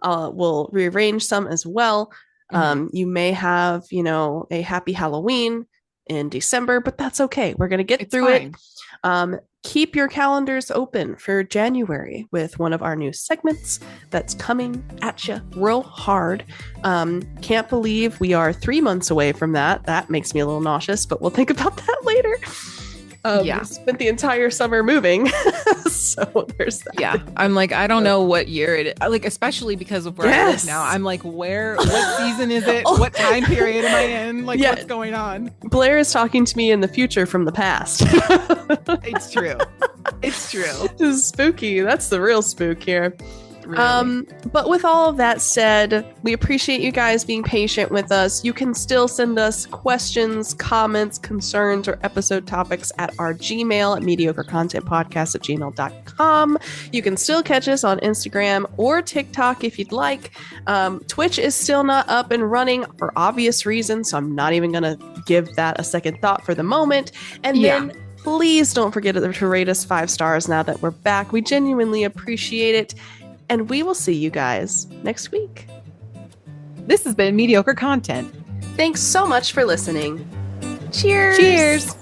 We'll rearrange some as well. You may have, a happy Halloween in December, but that's okay. We're going to get through it. Keep your calendars open for January with one of our new segments that's coming at you real hard. Can't believe we are 3 months away from that. That makes me a little nauseous, but we'll think about that later. We spent the entire summer moving. So there's that. Yeah. I'm like, I don't know what year it is. Like, especially because of where I live now. I'm like, what season is it? What time period am I in? Like, what's going on? Blair is talking to me in the future from the past. It's true. It's true. This is spooky. That's the real spook here. Really? But with all of that said, we appreciate you guys being patient with us. You can still send us questions, comments, concerns, or episode topics at our Gmail at mediocrecontentpodcast@gmail.com. You can still catch us on Instagram or TikTok if you'd like. Twitch is still not up and running for obvious reasons, so I'm not even going to give that a second thought for the moment. And then please don't forget to rate us 5 stars now that we're back. We genuinely appreciate it. And we will see you guys next week. This has been Mediocre Content. Thanks so much for listening. Cheers. Cheers.